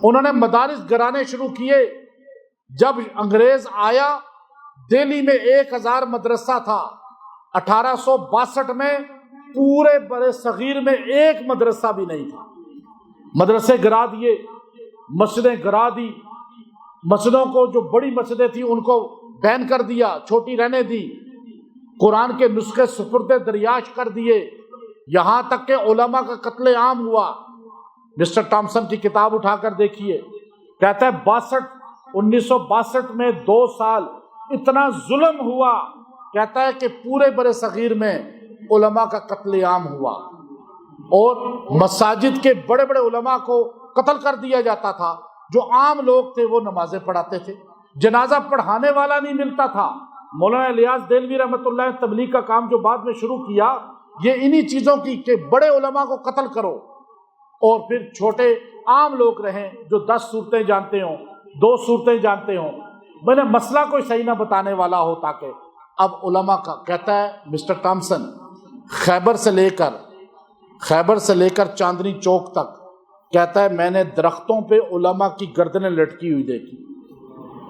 انہوں نے مدارس گرانے شروع کیے. جب انگریز آیا، دہلی میں 1000 مدرسہ تھا. 1862 میں پورے برے صغیر میں 1 مدرسہ بھی نہیں تھا. مدرسے گرا دیے، مسجدیں گرا دی، مسجدوں کو جو بڑی مسجدیں تھیں ان کو بین کر دیا، چھوٹی رہنے دی. قرآن کے نسخے سپرد دریاش کر دیے. یہاں تک کہ علماء کا قتل عام ہوا. مسٹر ٹامسن کی کتاب اٹھا کر دیکھیے، کہتا ہے 1962 میں 2 سال اتنا ظلم ہوا، کہتا ہے کہ پورے برے صغیر میں علماء کا قتل عام ہوا، اور مساجد کے بڑے بڑے علماء کو قتل کر دیا جاتا تھا. جو عام لوگ تھے وہ نمازیں پڑھاتے تھے، جنازہ پڑھانے والا نہیں ملتا تھا. مولانا الیاس دہلوی رحمۃ اللہ علیہ تبلیغ کا کام جو بعد میں شروع کیا، یہ انہی چیزوں کی کہ بڑے علماء کو قتل کرو، اور پھر چھوٹے عام لوگ رہیں جو 10 صورتیں جانتے ہوں، 2 صورتیں جانتے ہوں. میں نے مسئلہ کوئی صحیح نہ بتانے والا ہو تاکہ. اب علماء کا کہتا ہے مسٹر ٹامسن، خیبر سے لے کر چاندنی چوک تک، کہتا ہے میں نے درختوں پہ علماء کی گردنیں لٹکی ہوئی دیکھی.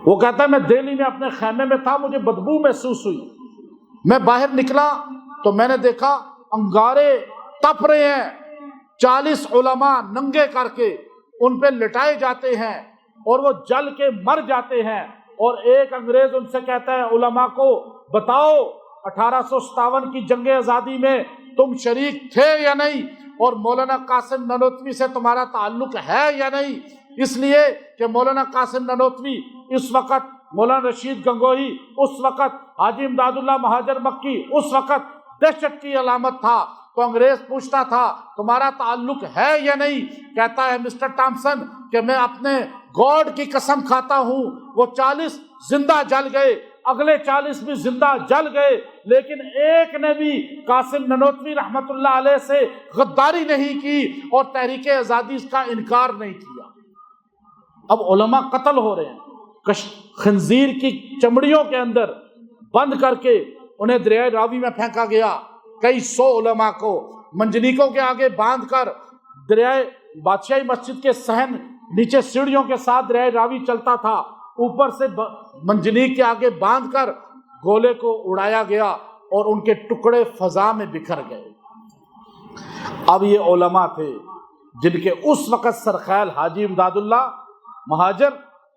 وہ کہتا ہے میں دہلی میں اپنے خیمے میں تھا، مجھے بدبو محسوس ہوئی. میں باہر نکلا تو میں نے دیکھا انگارے تپ رہے ہیں، 40 علماء ننگے کر کے ان پہ لٹائے جاتے ہیں اور وہ جل کے مر جاتے ہیں، اور ایک انگریز ان سے کہتا ہے علماء کو بتاؤ 1857 کی جنگ آزادی میں تم شریک تھے یا نہیں، اور مولانا قاسم نانوتوی سے تمہارا تعلق ہے یا نہیں؟ اس لیے کہ مولانا قاسم نانوتوی اس وقت، مولانا رشید گنگوہی اس وقت، حاجی امداد اللہ مہاجر مکی اس وقت دہشت کی علامت تھا۔ تو انگریز پوچھتا تھا تمہارا تعلق ہے یا نہیں؟ کہتا ہے مسٹر ٹامسن کہ میں اپنے گاڈ کی قسم کھاتا ہوں، وہ 40 زندہ جل گئے، اگلے 40 بھی زندہ جل گئے، لیکن ایک نے بھی قاسم نانوتوی رحمت اللہ علیہ سے غداری نہیں کی اور تحریک آزادی کا انکار نہیں کیا۔ اب علماء قتل ہو رہے ہیں، خنزیر کی چمڑیوں کے اندر بند کر کے انہیں دریائے راوی میں پھینکا گیا، کئی 100 علماء کو منجنیکوں کے آگے باندھ کر دریائے بادشاہی مسجد کے صحن نیچے سیڑھیوں کے ساتھ دریائے راوی چلتا تھا، اوپر سے منجنیک کے آگے باندھ کر گولے کو اڑایا گیا اور ان کے ٹکڑے فضا میں بکھر گئے۔ اب یہ علماء تھے جن کے اس وقت سرخیل حاجی امداد اللہ مہاجر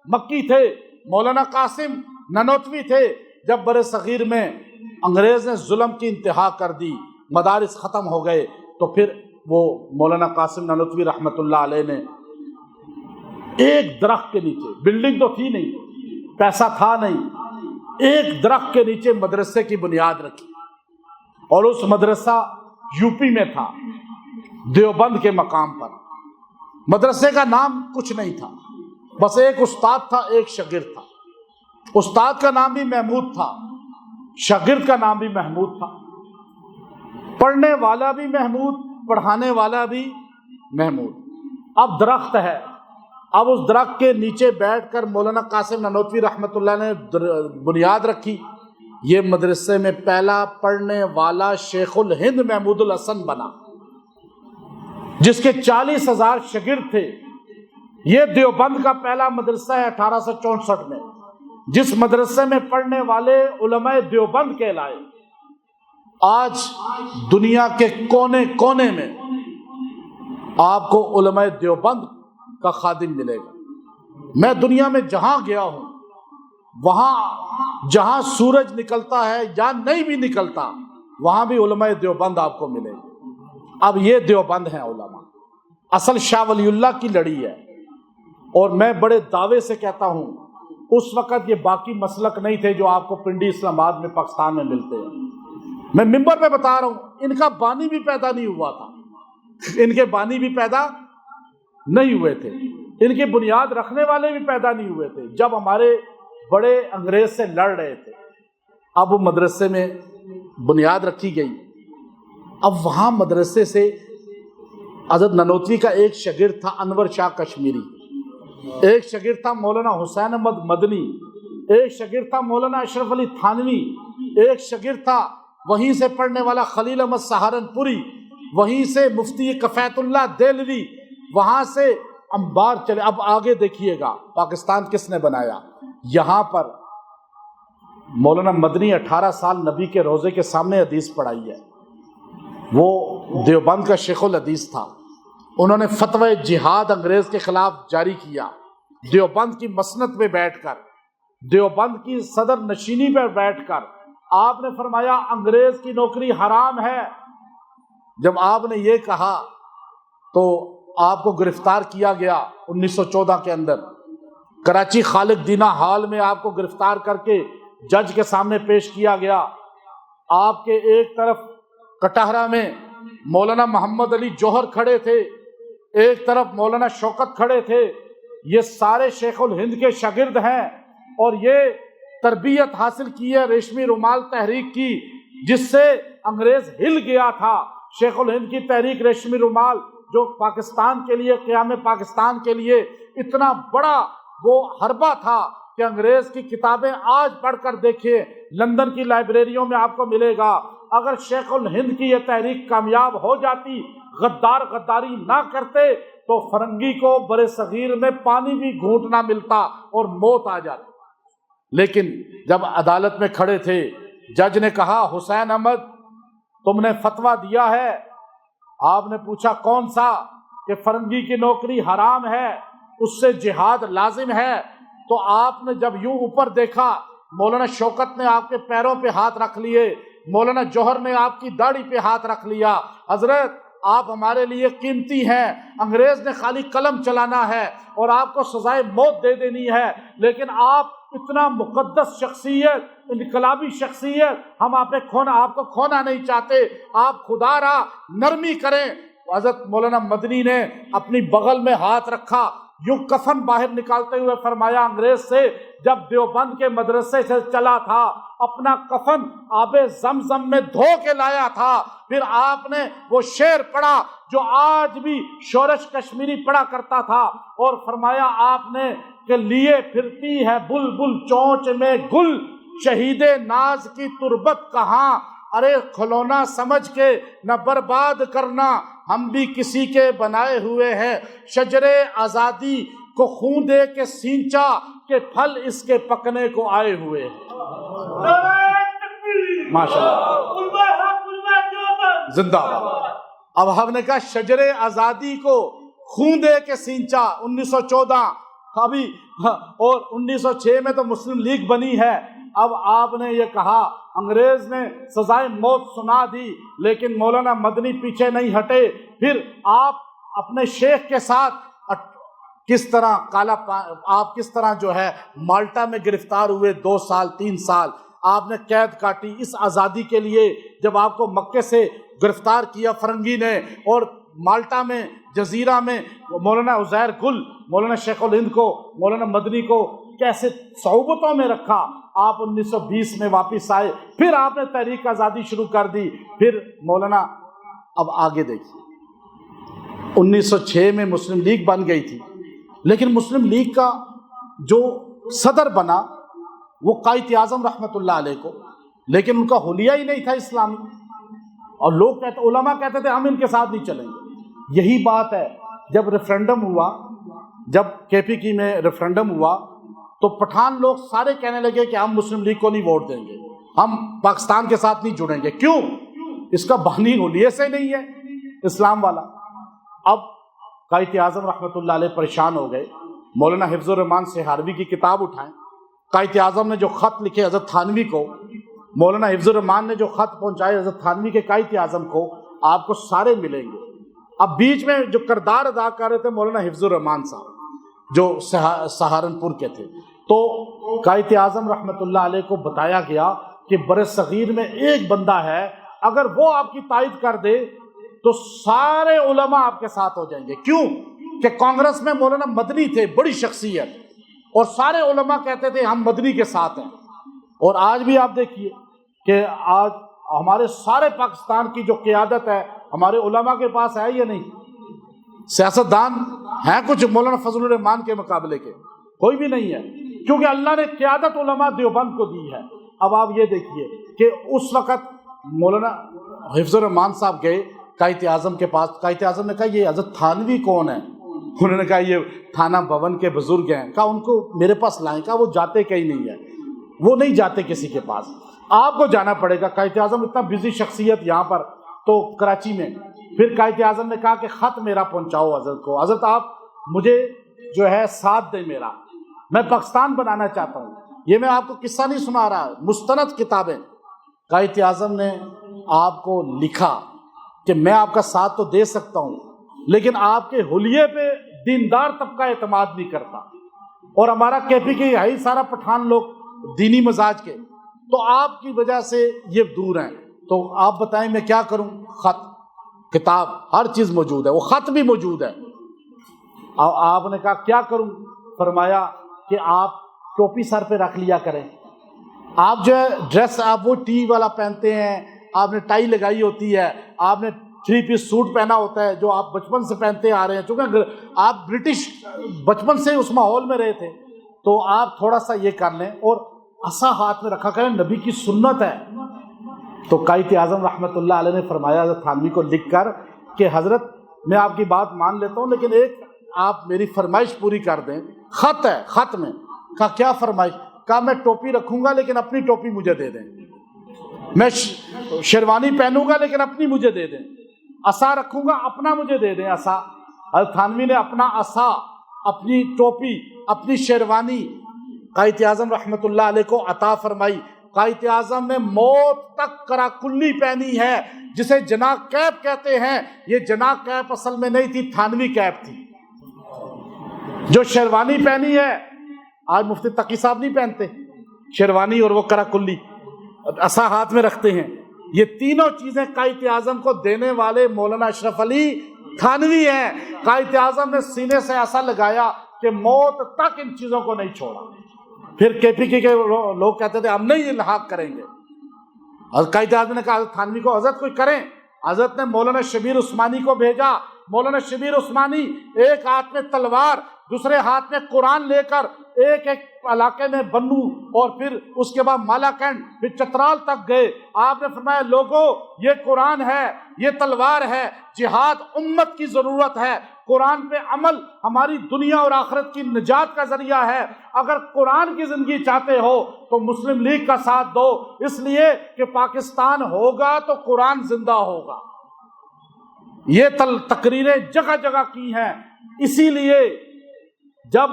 مکی تھے، مولانا قاسم نانوتوی تھے۔ جب برِ صغیر میں انگریز نے ظلم کی انتہا کر دی، مدارس ختم ہو گئے، تو پھر وہ مولانا قاسم نانوتوی رحمت اللہ علیہ نے ایک درخت کے نیچے، بلڈنگ تو تھی نہیں، پیسہ تھا نہیں، ایک درخت کے نیچے مدرسے کی بنیاد رکھی، اور اس مدرسہ یوپی میں تھا، دیوبند کے مقام پر۔ مدرسے کا نام کچھ نہیں تھا، بس ایک استاد تھا، ایک شاگرد تھا۔ استاد کا نام بھی محمود تھا، شاگرد کا نام بھی محمود تھا، پڑھنے والا بھی محمود، پڑھانے والا بھی محمود۔ اب درخت ہے، اب اس درخت کے نیچے بیٹھ کر مولانا قاسم نانوتوی رحمت اللہ نے بنیاد رکھی۔ یہ مدرسے میں پہلا پڑھنے والا شیخ الہند محمود الحسن بنا، جس کے 40,000 شاگرد تھے۔ یہ دیوبند کا پہلا مدرسہ ہے 1864 میں، جس مدرسے میں پڑھنے والے علماء دیوبند کہلائے۔ آج دنیا کے کونے کونے میں آپ کو علماء دیوبند کا خادم ملے گا۔ میں دنیا میں جہاں گیا ہوں، وہاں جہاں سورج نکلتا ہے یا نہیں بھی نکلتا، وہاں بھی علماء دیوبند آپ کو ملے گا۔ اب یہ دیوبند ہیں علماء، اصل شاہ ولی اللہ کی لڑی ہے۔ اور میں بڑے دعوے سے کہتا ہوں، اس وقت یہ باقی مسلک نہیں تھے جو آپ کو پنڈی اسلام آباد میں پاکستان میں ملتے ہیں۔ میں ممبر پہ بتا رہا ہوں، ان کا بانی بھی پیدا نہیں ہوا تھا، ان کے بانی بھی پیدا نہیں ہوئے تھے، ان کی بنیاد رکھنے والے بھی پیدا نہیں ہوئے تھے جب ہمارے بڑے انگریز سے لڑ رہے تھے۔ اب وہ مدرسے میں بنیاد رکھی گئی۔ اب وہاں مدرسے سے حضرت نانوتوی کا ایک شاگرد تھا انور شاہ کشمیری، ایک شاگرد تھا مولانا حسین احمد مدنی، ایک شاگرد تھا مولانا اشرف علی تھانوی، ایک شاگرد تھا وہیں سے پڑھنے والا خلیل احمد سہارنپوری، وہیں سے مفتی کفایت اللہ دہلوی، وہاں سے انبار چلے۔ اب آگے دیکھیے گا پاکستان کس نے بنایا۔ یہاں پر مولانا مدنی 18 سال نبی کے روضے کے سامنے حدیث پڑھائی ہے، وہ دیوبند کا شیخ الحدیث تھا۔ انہوں نے فتوی جہاد انگریز کے خلاف جاری کیا، دیوبند کی مسند پہ بیٹھ کر، دیوبند کی صدر نشینی پہ بیٹھ کر آپ نے فرمایا انگریز کی نوکری حرام ہے۔ جب آپ نے یہ کہا تو آپ کو گرفتار کیا گیا 1914 کے اندر، کراچی خالق دینا ہال میں آپ کو گرفتار کر کے جج کے سامنے پیش کیا گیا۔ آپ کے ایک طرف کٹہرہ میں مولانا محمد علی جوہر کھڑے تھے، ایک طرف مولانا شوکت کھڑے تھے۔ یہ سارے شیخ الہند کے شاگرد ہیں، اور یہ تربیت حاصل کی ہے ریشمی رومال تحریک کی، جس سے انگریز ہل گیا تھا۔ شیخ الہند کی تحریک ریشمی رومال جو پاکستان کے لیے، قیام پاکستان کے لیے اتنا بڑا وہ حربہ تھا کہ انگریز کی کتابیں آج پڑھ کر دیکھیے، لندن کی لائبریریوں میں آپ کو ملے گا۔ اگر شیخ الہند کی یہ تحریک کامیاب ہو جاتی، غداری نہ کرتے، تو فرنگی کو برے صغیر میں پانی بھی گھونٹ نہ ملتا اور موت آ جاتی۔ لیکن جب عدالت میں کھڑے تھے جج نے کہا حسین احمد تم نے فتویٰ دیا ہے. آپ نے پوچھا کون سا؟ کہ فرنگی کی نوکری حرام ہے، اس سے جہاد لازم ہے. تو آپ نے جب یوں اوپر دیکھا، مولانا شوکت نے آپ کے پیروں پہ ہاتھ رکھ لیے، مولانا جوہر نے آپ کی داڑھی پہ ہاتھ رکھ لیا. حضرت آپ ہمارے لیے قیمتی ہیں، انگریز نے خالی قلم چلانا ہے اور آپ کو سزائے موت دے دینی ہے، لیکن آپ اتنا مقدس شخصیت، انقلابی شخصیت، ہم آپ کو کھونا نہیں چاہتے، آپ خدا را نرمی کریں. حضرت مولانا مدنی نے اپنی بغل میں ہاتھ رکھا، یوں کفن باہر نکالتے ہوئے فرمایا انگریز سے جب دیوبند کے مدرسے سے چلا تھا اپنا کفن آب زمزم میں دھو کے لایا تھا. پھر آپ نے وہ شعر پڑھا جو آج بھی شورش کشمیری پڑھا کرتا تھا، اور فرمایا آپ نے کہ لیے پھرتی ہے بلبل چونچ میں گل، شہید ناز کی تربت کہاں، ارے کھلونا سمجھ کے نہ برباد کرنا، ہم بھی کسی کے بنائے ہوئے ہیں. شجر آزادی کو خون دے کے سینچا کہ پھل اس کے پکنے کو آئے ہوئے ہیں. ماشاءاللہ زندہ باد. اب ہم نے کہا شجر آزادی کو خون دے کے سینچا 1914 ابھی، اور 1906 میں تو مسلم لیگ بنی ہے. اب آپ نے یہ کہا انگریز نے سزائے موت سنا دی، لیکن مولانا مدنی پیچھے نہیں ہٹے. پھر آپ اپنے شیخ کے ساتھ کس طرح آپ کس طرح جو ہے مالٹا میں گرفتار ہوئے، 2 سال 3 سال آپ نے قید کاٹی اس آزادی کے لیے. جب آپ کو مکے سے گرفتار کیا فرنگی نے، اور مالٹا میں جزیرہ میں مولانا عزیر گل، مولانا شیخ الہند کو، مولانا مدنی کو کیسے صعوبتوں میں رکھا. آپ 1920 میں واپس آئے، پھر آپ نے تحریک آزادی شروع کر دی. پھر مولانا اب آگے دیکھیے، 1906 میں مسلم لیگ بن گئی تھی، لیکن مسلم لیگ کا جو صدر بنا وہ قائد اعظم رحمۃ اللہ علیہ کو، لیکن ان کا حلیہ ہی نہیں تھا اسلامی. اور لوگ کہتے، علماء کہتے تھے ہم ان کے ساتھ نہیں چلیں گے. یہی بات ہے جب ریفرنڈم ہوا، جب کے پی کی میں ریفرنڈم ہوا تو پٹھان لوگ سارے کہنے لگے کہ ہم مسلم لیگ کو نہیں ووٹ دیں گے، ہم پاکستان کے ساتھ نہیں جڑیں گے. کیوں؟ اس کا بانی حلیہ سے نہیں ہے اسلام والا. اب قائد اعظم رحمۃ اللہ علیہ پریشان ہو گئے. مولانا حفظ الرحمان سہاروی کی کتاب اٹھائیں، قائد اعظم نے جو خط لکھے حضرت تھانوی کو، مولانا حفظ الرحمان نے جو خط پہنچائے حضرت تھانوی کے قائد اعظم کو، آپ کو سارے ملیں گے. اب بیچ میں جو کردار ادا کر رہے تھے مولانا حفظ الرحمان صاحب جو سہارنپور کے تھے. تو قائد اعظم رحمۃ اللہ علیہ کو بتایا گیا کہ بر صغیر میں ایک بندہ ہے، اگر وہ آپ کی تائید کر دے تو سارے علماء آپ کے ساتھ ہو جائیں گے. کیوں کہ کانگریس میں مولانا مدنی تھے، بڑی شخصیت، اور سارے علماء کہتے تھے ہم مدنی کے ساتھ ہیں. اور آج بھی آپ دیکھیے کہ آج ہمارے سارے پاکستان کی جو قیادت ہے ہمارے علماء کے پاس ہے یا نہیں؟ سیاستدان ہیں کچھ مولانا فضل الرحمان کے مقابلے کے؟ کوئی بھی نہیں ہے، کیونکہ اللہ نے قیادت علماء دیوبند کو دی ہے. اب آپ یہ دیکھیے کہ اس وقت مولانا حفظ الرحمان صاحب گئے قائد اعظم کے پاس. قائد اعظم نے کہا یہ حضرت تھانوی کون ہے؟ انہوں نے کہا یہ تھانہ بھون کے بزرگ ہیں. کہا ان کو میرے پاس لائیں. کہا وہ جاتے کہیں نہیں ہے، وہ نہیں جاتے کسی کے پاس، آپ کو جانا پڑے گا. قائد اعظم اتنا بزی شخصیت یہاں پر تو کراچی میں. پھر قائد اعظم نے کہا کہ خط میرا پہنچاؤ حضرت کو، حضرت آپ مجھے جو ہے ساتھ دیں میرا، میں پاکستان بنانا چاہتا ہوں. یہ میں آپ کو قصہ نہیں سنا رہا، مستند کتابیں. قائد اعظم نے آپ کو لکھا کہ میں آپ کا ساتھ تو دے سکتا ہوں، لیکن آپ کے حلیے پہ دیندار طبقہ اعتماد نہیں کرتا، اور ہمارا کے پی کے ہے سارا پٹھان لوگ دینی مزاج کے، تو آپ کی وجہ سے یہ دور ہیں. تو آپ بتائیں میں کیا کروں؟ خط، کتاب، ہر چیز موجود ہے، وہ خط بھی موجود ہے. آپ نے کہا کیا کروں؟ فرمایا کہ آپ ٹوپی سر پہ رکھ لیا کریں. آپ جو ہے ڈریس آپ وہ ٹی والا پہنتے ہیں، آپ نے ٹائی لگائی ہوتی ہے، آپ نے 3 پیس سوٹ پہنا ہوتا ہے جو آپ بچپن سے پہنتے آ رہے ہیں. چونکہ آپ برٹش بچپن سے اس ماحول میں رہے تھے، تو آپ تھوڑا سا یہ کر لیں اور عصا ہاتھ میں رکھا کریں، نبی کی سنت ہے. تو قائد اعظم رحمۃ اللہ علیہ نے فرمایا حضرت تھانوی کو لکھ کر کہ حضرت میں آپ کی بات مان لیتا ہوں، لیکن ایک آپ میری فرمائش پوری کر دیں. خط ہے، خط میں. کہا کیا فرمائش؟ کہا میں ٹوپی رکھوں گا لیکن اپنی ٹوپی مجھے دے دیں. میں شیروانی پہنوں گا لیکن اپنی مجھے دے دیں، عصا رکھوں گا اپنا مجھے دے دیں عصا۔ حضرت تھانوی نے اپنا عصا، اپنی ٹوپی، اپنی شیروانی قائد اعظم رحمۃ اللہ علیہ کو عطا فرمائی۔ قائد اعظم نے موت تک کرا کلی پہنی ہے، جسے جناح کیپ کہتے ہیں۔ یہ جناح کیپ اصل میں نہیں تھی، تھانوی کیپ تھی۔ جو شیروانی پہنی ہے، آج مفتی تقی صاحب نہیں پہنتے شیروانی اور وہ کرا کلی، عصا ہاتھ میں رکھتے ہیں۔ یہ تینوں چیزیں قائد اعظم کو دینے والے مولانا اشرف علی تھانوی ہیں۔ قائد اعظم نے سینے سے ایسا لگایا کہ موت تک ان چیزوں کو نہیں چھوڑا۔ پھر کے پی کے لوگ کہتے تھے ہم نہیں الحاق کریں گے، اور قائد اعظم نے کہا حضرت تھانوی کو حضرت کوئی کریں۔ حضرت نے مولانا شبیر عثمانی کو بھیجا۔ مولانا شبیر عثمانی ایک ہاتھ میں تلوار، دوسرے ہاتھ میں قرآن لے کر ایک ایک علاقے میں بنو اور پھر اس کے بعد مالا کنڈ، پھر چترال تک گئے۔ آپ نے فرمایا لوگو یہ قرآن ہے، یہ تلوار ہے، جہاد امت کی ضرورت ہے، قرآن پہ عمل ہماری دنیا اور آخرت کی نجات کا ذریعہ ہے۔ اگر قرآن کی زندگی چاہتے ہو تو مسلم لیگ کا ساتھ دو، اس لیے کہ پاکستان ہوگا تو قرآن زندہ ہوگا۔ یہ تقریریں جگہ جگہ کی ہیں۔ اسی لیے جب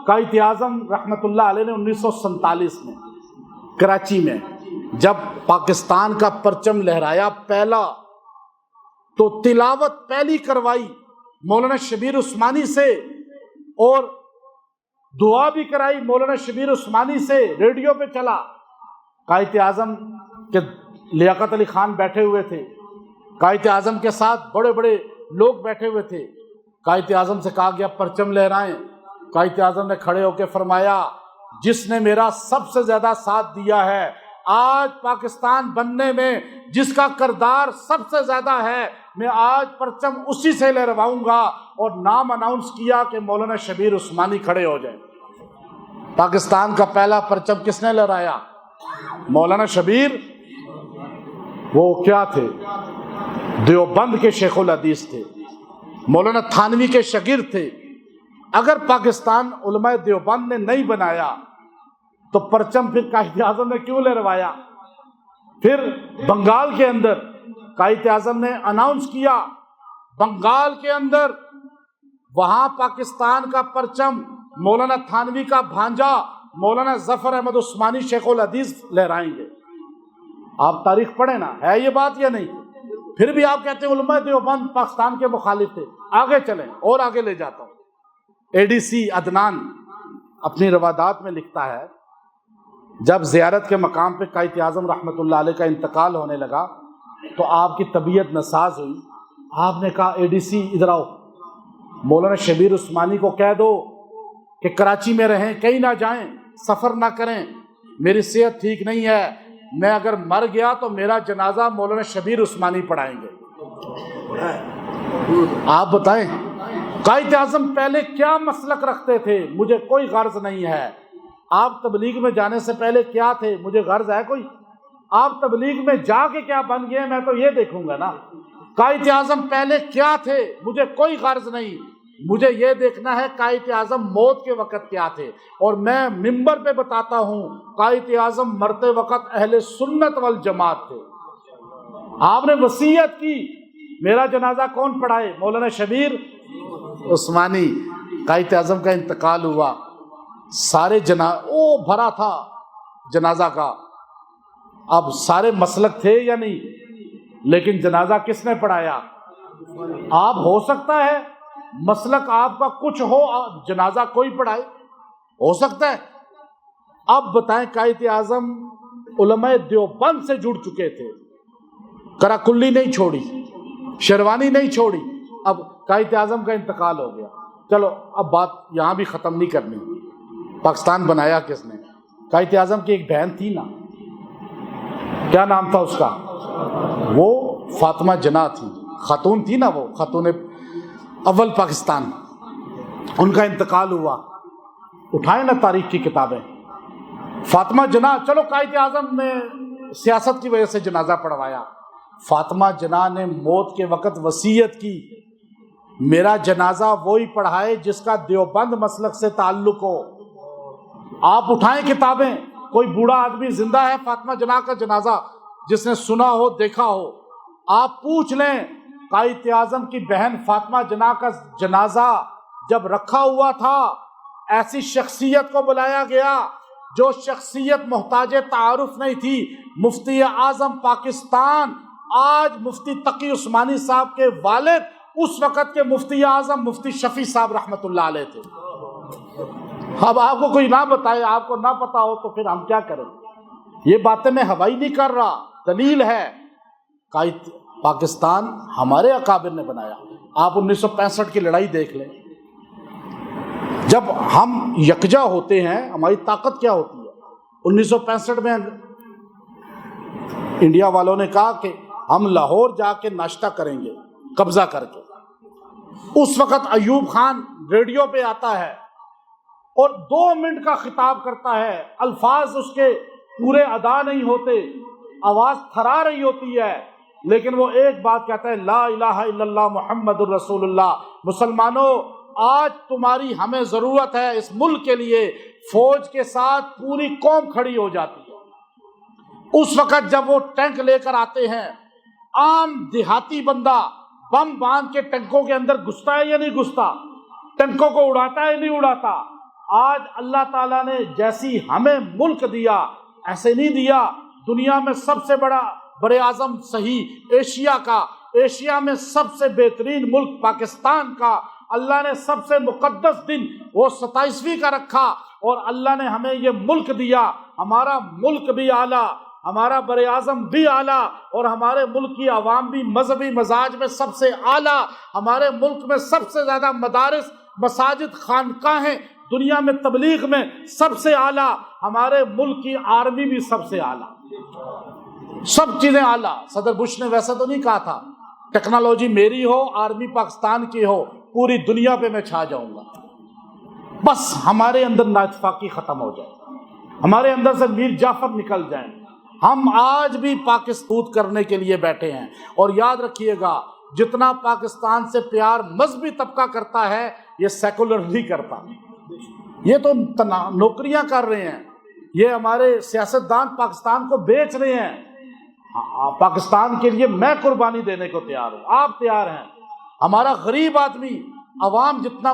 قائد اعظم رحمۃ اللہ علیہ نے 1947 میں کراچی میں جب پاکستان کا پرچم لہرایا پہلا، تو تلاوت پہلی کروائی مولانا شبیر عثمانی سے، اور دعا بھی کرائی مولانا شبیر عثمانی سے، ریڈیو پہ چلا۔ قائد اعظم کے لیاقت علی خان بیٹھے ہوئے تھے، قائد اعظم کے ساتھ بڑے بڑے لوگ بیٹھے ہوئے تھے۔ قائد اعظم سے کہا گیا پرچم لہرائیں۔ قائد اعظم نے کھڑے ہو کے فرمایا جس نے میرا سب سے زیادہ ساتھ دیا ہے، آج پاکستان بننے میں جس کا کردار سب سے زیادہ ہے، میں آج پرچم اسی سے لہرواؤں گا، اور نام اناؤنس کیا کہ مولانا شبیر عثمانی کھڑے ہو جائیں۔ پاکستان کا پہلا پرچم کس نے لہرایا؟ مولانا شبیر۔ وہ کیا تھے؟ دیوبند کے شیخ الحدیث تھے، مولانا تھانوی کے شاگرد تھے۔ اگر پاکستان علماء دیوبند نے نہیں بنایا تو پرچم پھر قائد اعظم نے کیوں لہروایا؟ پھر بنگال کے اندر قائد اعظم نے اناؤنس کیا، بنگال کے اندر وہاں پاکستان کا پرچم مولانا تھانوی کا بھانجا مولانا ظفر احمد عثمانی شیخ الحدیث لہرائیں گے۔ آپ تاریخ پڑھیں نا، ہے یہ بات یا نہیں؟ پھر بھی آپ کہتے ہیں علماء دیوبند پاکستان کے مخالف تھے۔ آگے چلیں اور آگے لے جاتا ہوں۔ اے ڈی سی عدنان اپنی روادات میں لکھتا ہے جب زیارت کے مقام پہ قائد اعظم رحمۃ اللہ علیہ کا انتقال ہونے لگا تو آپ کی طبیعت ناساز ہوئی۔ آپ نے کہا اے ڈی سی ادھر آؤ، مولانا شبیر عثمانی کو کہہ دو کہ کراچی میں رہیں، کہیں نہ جائیں، سفر نہ کریں، میری صحت ٹھیک نہیں ہے، میں اگر مر گیا تو میرا جنازہ مولانا شبیر عثمانی پڑھائیں گے۔ آپ بتائیں قائد اعظم پہلے کیا مسلک رکھتے تھے؟ مجھے کوئی غرض نہیں ہے۔ آپ تبلیغ میں جانے سے پہلے کیا تھے؟ مجھے غرض ہے کوئی؟ آپ تبلیغ میں جا کے کیا بن گئے میں تو یہ دیکھوں گا نا۔ قائد اعظم پہلے کیا تھے؟ مجھے کوئی غرض نہیں، مجھے یہ دیکھنا ہے قائد اعظم موت کے وقت کیا تھے۔ اور میں منبر پہ بتاتا ہوں قائد اعظم مرتے وقت اہل سنت والجماعت تھے۔ آپ نے وصیت کی میرا جنازہ کون پڑھائے؟ مولانا شبیر عثمانی۔ قائد اعظم کا انتقال ہوا، سارے بھرا تھا جنازہ کا۔ اب سارے مسلک تھے یا نہیں؟ لیکن جنازہ کس نے پڑھایا؟ آپ ہو سکتا ہے مسلک آپ کا کچھ ہو، جنازہ کوئی پڑھائے، ہو سکتا ہے۔ اب بتائیں قائد اعظم علماء دیوبند سے جڑ چکے تھے، کرا کلی نہیں چھوڑی، شیروانی نہیں چھوڑی۔ اب قائد اعظم کا انتقال ہو گیا، چلو اب بات یہاں بھی ختم نہیں کرنی۔ پاکستان بنایا کس نے؟ قائد اعظم کی ایک بہن تھی نا، کیا نام تھا اس کا؟ وہ فاطمہ جناح تھی، خاتون تھی نا، وہ خاتون اول پاکستان۔ ان کا انتقال ہوا، اٹھائے نا تاریخ کی کتابیں، فاطمہ جناح۔ چلو قائد اعظم نے سیاست کی وجہ سے جنازہ پڑھوایا، فاطمہ جناح نے موت کے وقت وصیت کی میرا جنازہ وہی پڑھائے جس کا دیوبند مسلک سے تعلق ہو۔ آپ اٹھائیں کتابیں، کوئی بوڑھا آدمی زندہ ہے فاطمہ جناح کا جنازہ جس نے سنا ہو دیکھا ہو، آپ پوچھ لیں قائد اعظم کی بہن فاطمہ جناح کا جنازہ جب رکھا ہوا تھا، ایسی شخصیت کو بلایا گیا جو شخصیت محتاج تعارف نہیں تھی، مفتی اعظم پاکستان، آج مفتی تقی عثمانی صاحب کے والد اس وقت کے مفتی اعظم مفتی شفیع صاحب رحمۃ اللہ علیہ تھے۔ اب آپ کو کوئی نہ بتائے، آپ کو نہ پتا ہو تو پھر ہم کیا کریں؟ یہ باتیں میں ہوائی نہیں کر رہا، دلیل ہے۔ قائد پاکستان ہمارے اکابر نے بنایا۔ آپ 1965 کی لڑائی دیکھ لیں، جب ہم یکجا ہوتے ہیں ہماری طاقت کیا ہوتی ہے۔ 1965 میں انڈیا والوں نے کہا کہ ہم لاہور جا کے ناشتہ کریں گے قبضہ کر کے۔ اس وقت ایوب خان ریڈیو پہ آتا ہے اور 2 منٹ کا خطاب کرتا ہے، الفاظ اس کے پورے ادا نہیں ہوتے، آواز تھرا رہی ہوتی ہے، لیکن وہ ایک بات کہتا ہے، لا الہ الا اللہ محمد الرسول اللہ۔ مسلمانوں، آج تمہاری ہمیں ضرورت ہے اس ملک کے لیے، فوج کے ساتھ پوری قوم کھڑی ہو جاتی ہے۔ اس وقت جب وہ ٹینک لے کر آتے ہیں، عام دیہاتی بندہ بم باندھ کے ٹینکوں کے اندر گھستا ہے یا نہیں گھستا؟ ٹینکوں کو اڑاتا ہے یا نہیں اڑاتا؟ آج اللہ تعالیٰ نے جیسی ہمیں ملک دیا ایسے نہیں دیا۔ دنیا میں سب سے بڑا بر اعظم صحیح ایشیا کا، ایشیا میں سب سے بہترین ملک پاکستان کا، اللہ نے سب سے مقدس دن وہ 27ویں کا رکھا، اور اللہ نے ہمیں یہ ملک دیا۔ ہمارا ملک بھی اعلیٰ، ہمارا بر اعظم بھی اعلیٰ، اور ہمارے ملک کی عوام بھی مذہبی مزاج میں سب سے اعلیٰ۔ ہمارے ملک میں سب سے زیادہ مدارس، مساجد، خانقاہیں، دنیا میں تبلیغ میں سب سے اعلیٰ۔ ہمارے ملک کی آرمی بھی سب سے اعلیٰ، سب چیزیں اعلیٰ۔ صدر بش نے ویسا تو نہیں کہا تھا ٹیکنالوجی میری ہو، آرمی پاکستان کی ہو، پوری دنیا پہ میں چھا جاؤں گا۔ بس ہمارے اندر نااتفاقی ختم ہو جائے، ہمارے اندر سے میر جعفر نکل جائیں۔ ہم آج بھی پاکستان کرنے کے لیے بیٹھے ہیں، اور یاد رکھیے گا جتنا پاکستان سے پیار مذہبی طبقہ کرتا ہے، یہ سیکولر نہیں کرتا۔ یہ تو نوکریاں کر رہے ہیں، یہ ہمارے سیاستدان پاکستان کو بیچ رہے ہیں۔ پاکستان کے لیے میں قربانی دینے کو تیار ہوں، آپ تیار ہیں؟ ہمارا غریب آدمی، عوام جتنا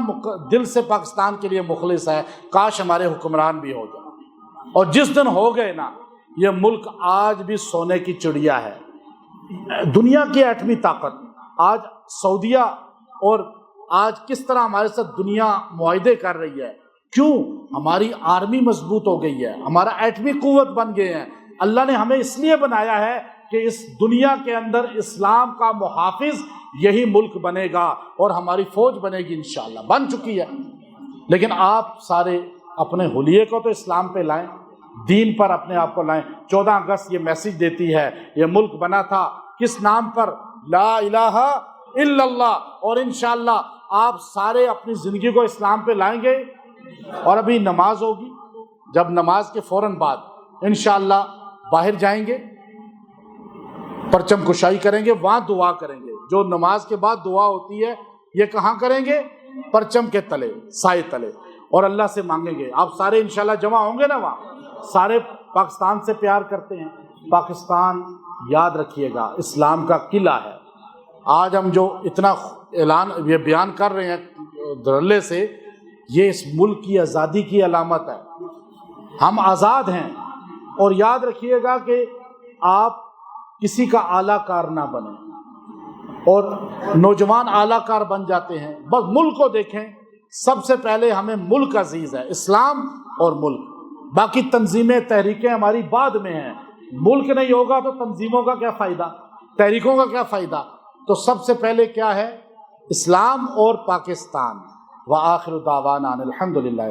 دل سے پاکستان کے لیے مخلص ہے، کاش ہمارے حکمران بھی ہو جائیں۔ اور جس دن ہو گئے نا، یہ ملک آج بھی سونے کی چڑیا ہے۔ دنیا کی ایٹمی طاقت آج سعودیہ، اور آج کس طرح ہمارے ساتھ دنیا معاہدے کر رہی ہے، کیوں؟ ہماری آرمی مضبوط ہو گئی ہے، ہمارا ایٹمی قوت بن گئے ہیں۔ اللہ نے ہمیں اس لیے بنایا ہے کہ اس دنیا کے اندر اسلام کا محافظ یہی ملک بنے گا، اور ہماری فوج بنے گی انشاءاللہ، بن چکی ہے۔ لیکن آپ سارے اپنے حلیے کو تو اسلام پہ لائیں، دین پر اپنے آپ کو لائیں۔ 14 اگست یہ میسج دیتی ہے، یہ ملک بنا تھا کس نام پر؟ لا الہ الا اللہ۔ اور انشاءاللہ آپ سارے اپنی زندگی کو اسلام پہ لائیں گے۔ اور ابھی نماز ہوگی، جب نماز کے فوراً بعد انشاءاللہ باہر جائیں گے، پرچم کشائی کریں گے، وہاں دعا کریں گے۔ جو نماز کے بعد دعا ہوتی ہے یہ کہاں کریں گے؟ پرچم کے تلے، سائے تلے، اور اللہ سے مانگیں گے۔ آپ سارے انشاءاللہ جمع ہوں گے نا وہاں؟ سارے پاکستان سے پیار کرتے ہیں۔ پاکستان یاد رکھیے گا اسلام کا قلعہ ہے۔ آج ہم جو اتنا یہ بیان کر رہے ہیں دھڑلے سے، یہ اس ملک کی آزادی کی علامت ہے۔ ہم آزاد ہیں، اور یاد رکھیے گا کہ آپ کسی کا اعلیٰ کار نہ بنیں، اور نوجوان اعلیٰ کار بن جاتے ہیں۔ بس ملک کو دیکھیں، سب سے پہلے ہمیں ملک عزیز ہے، اسلام اور ملک۔ باقی تنظیمیں، تحریکیں ہماری بعد میں ہیں۔ ملک نہیں ہوگا تو تنظیموں کا کیا فائدہ، تحریکوں کا کیا فائدہ؟ تو سب سے پہلے کیا ہے؟ اسلام اور پاکستان۔ وآخر دعوانا الحمدللہ۔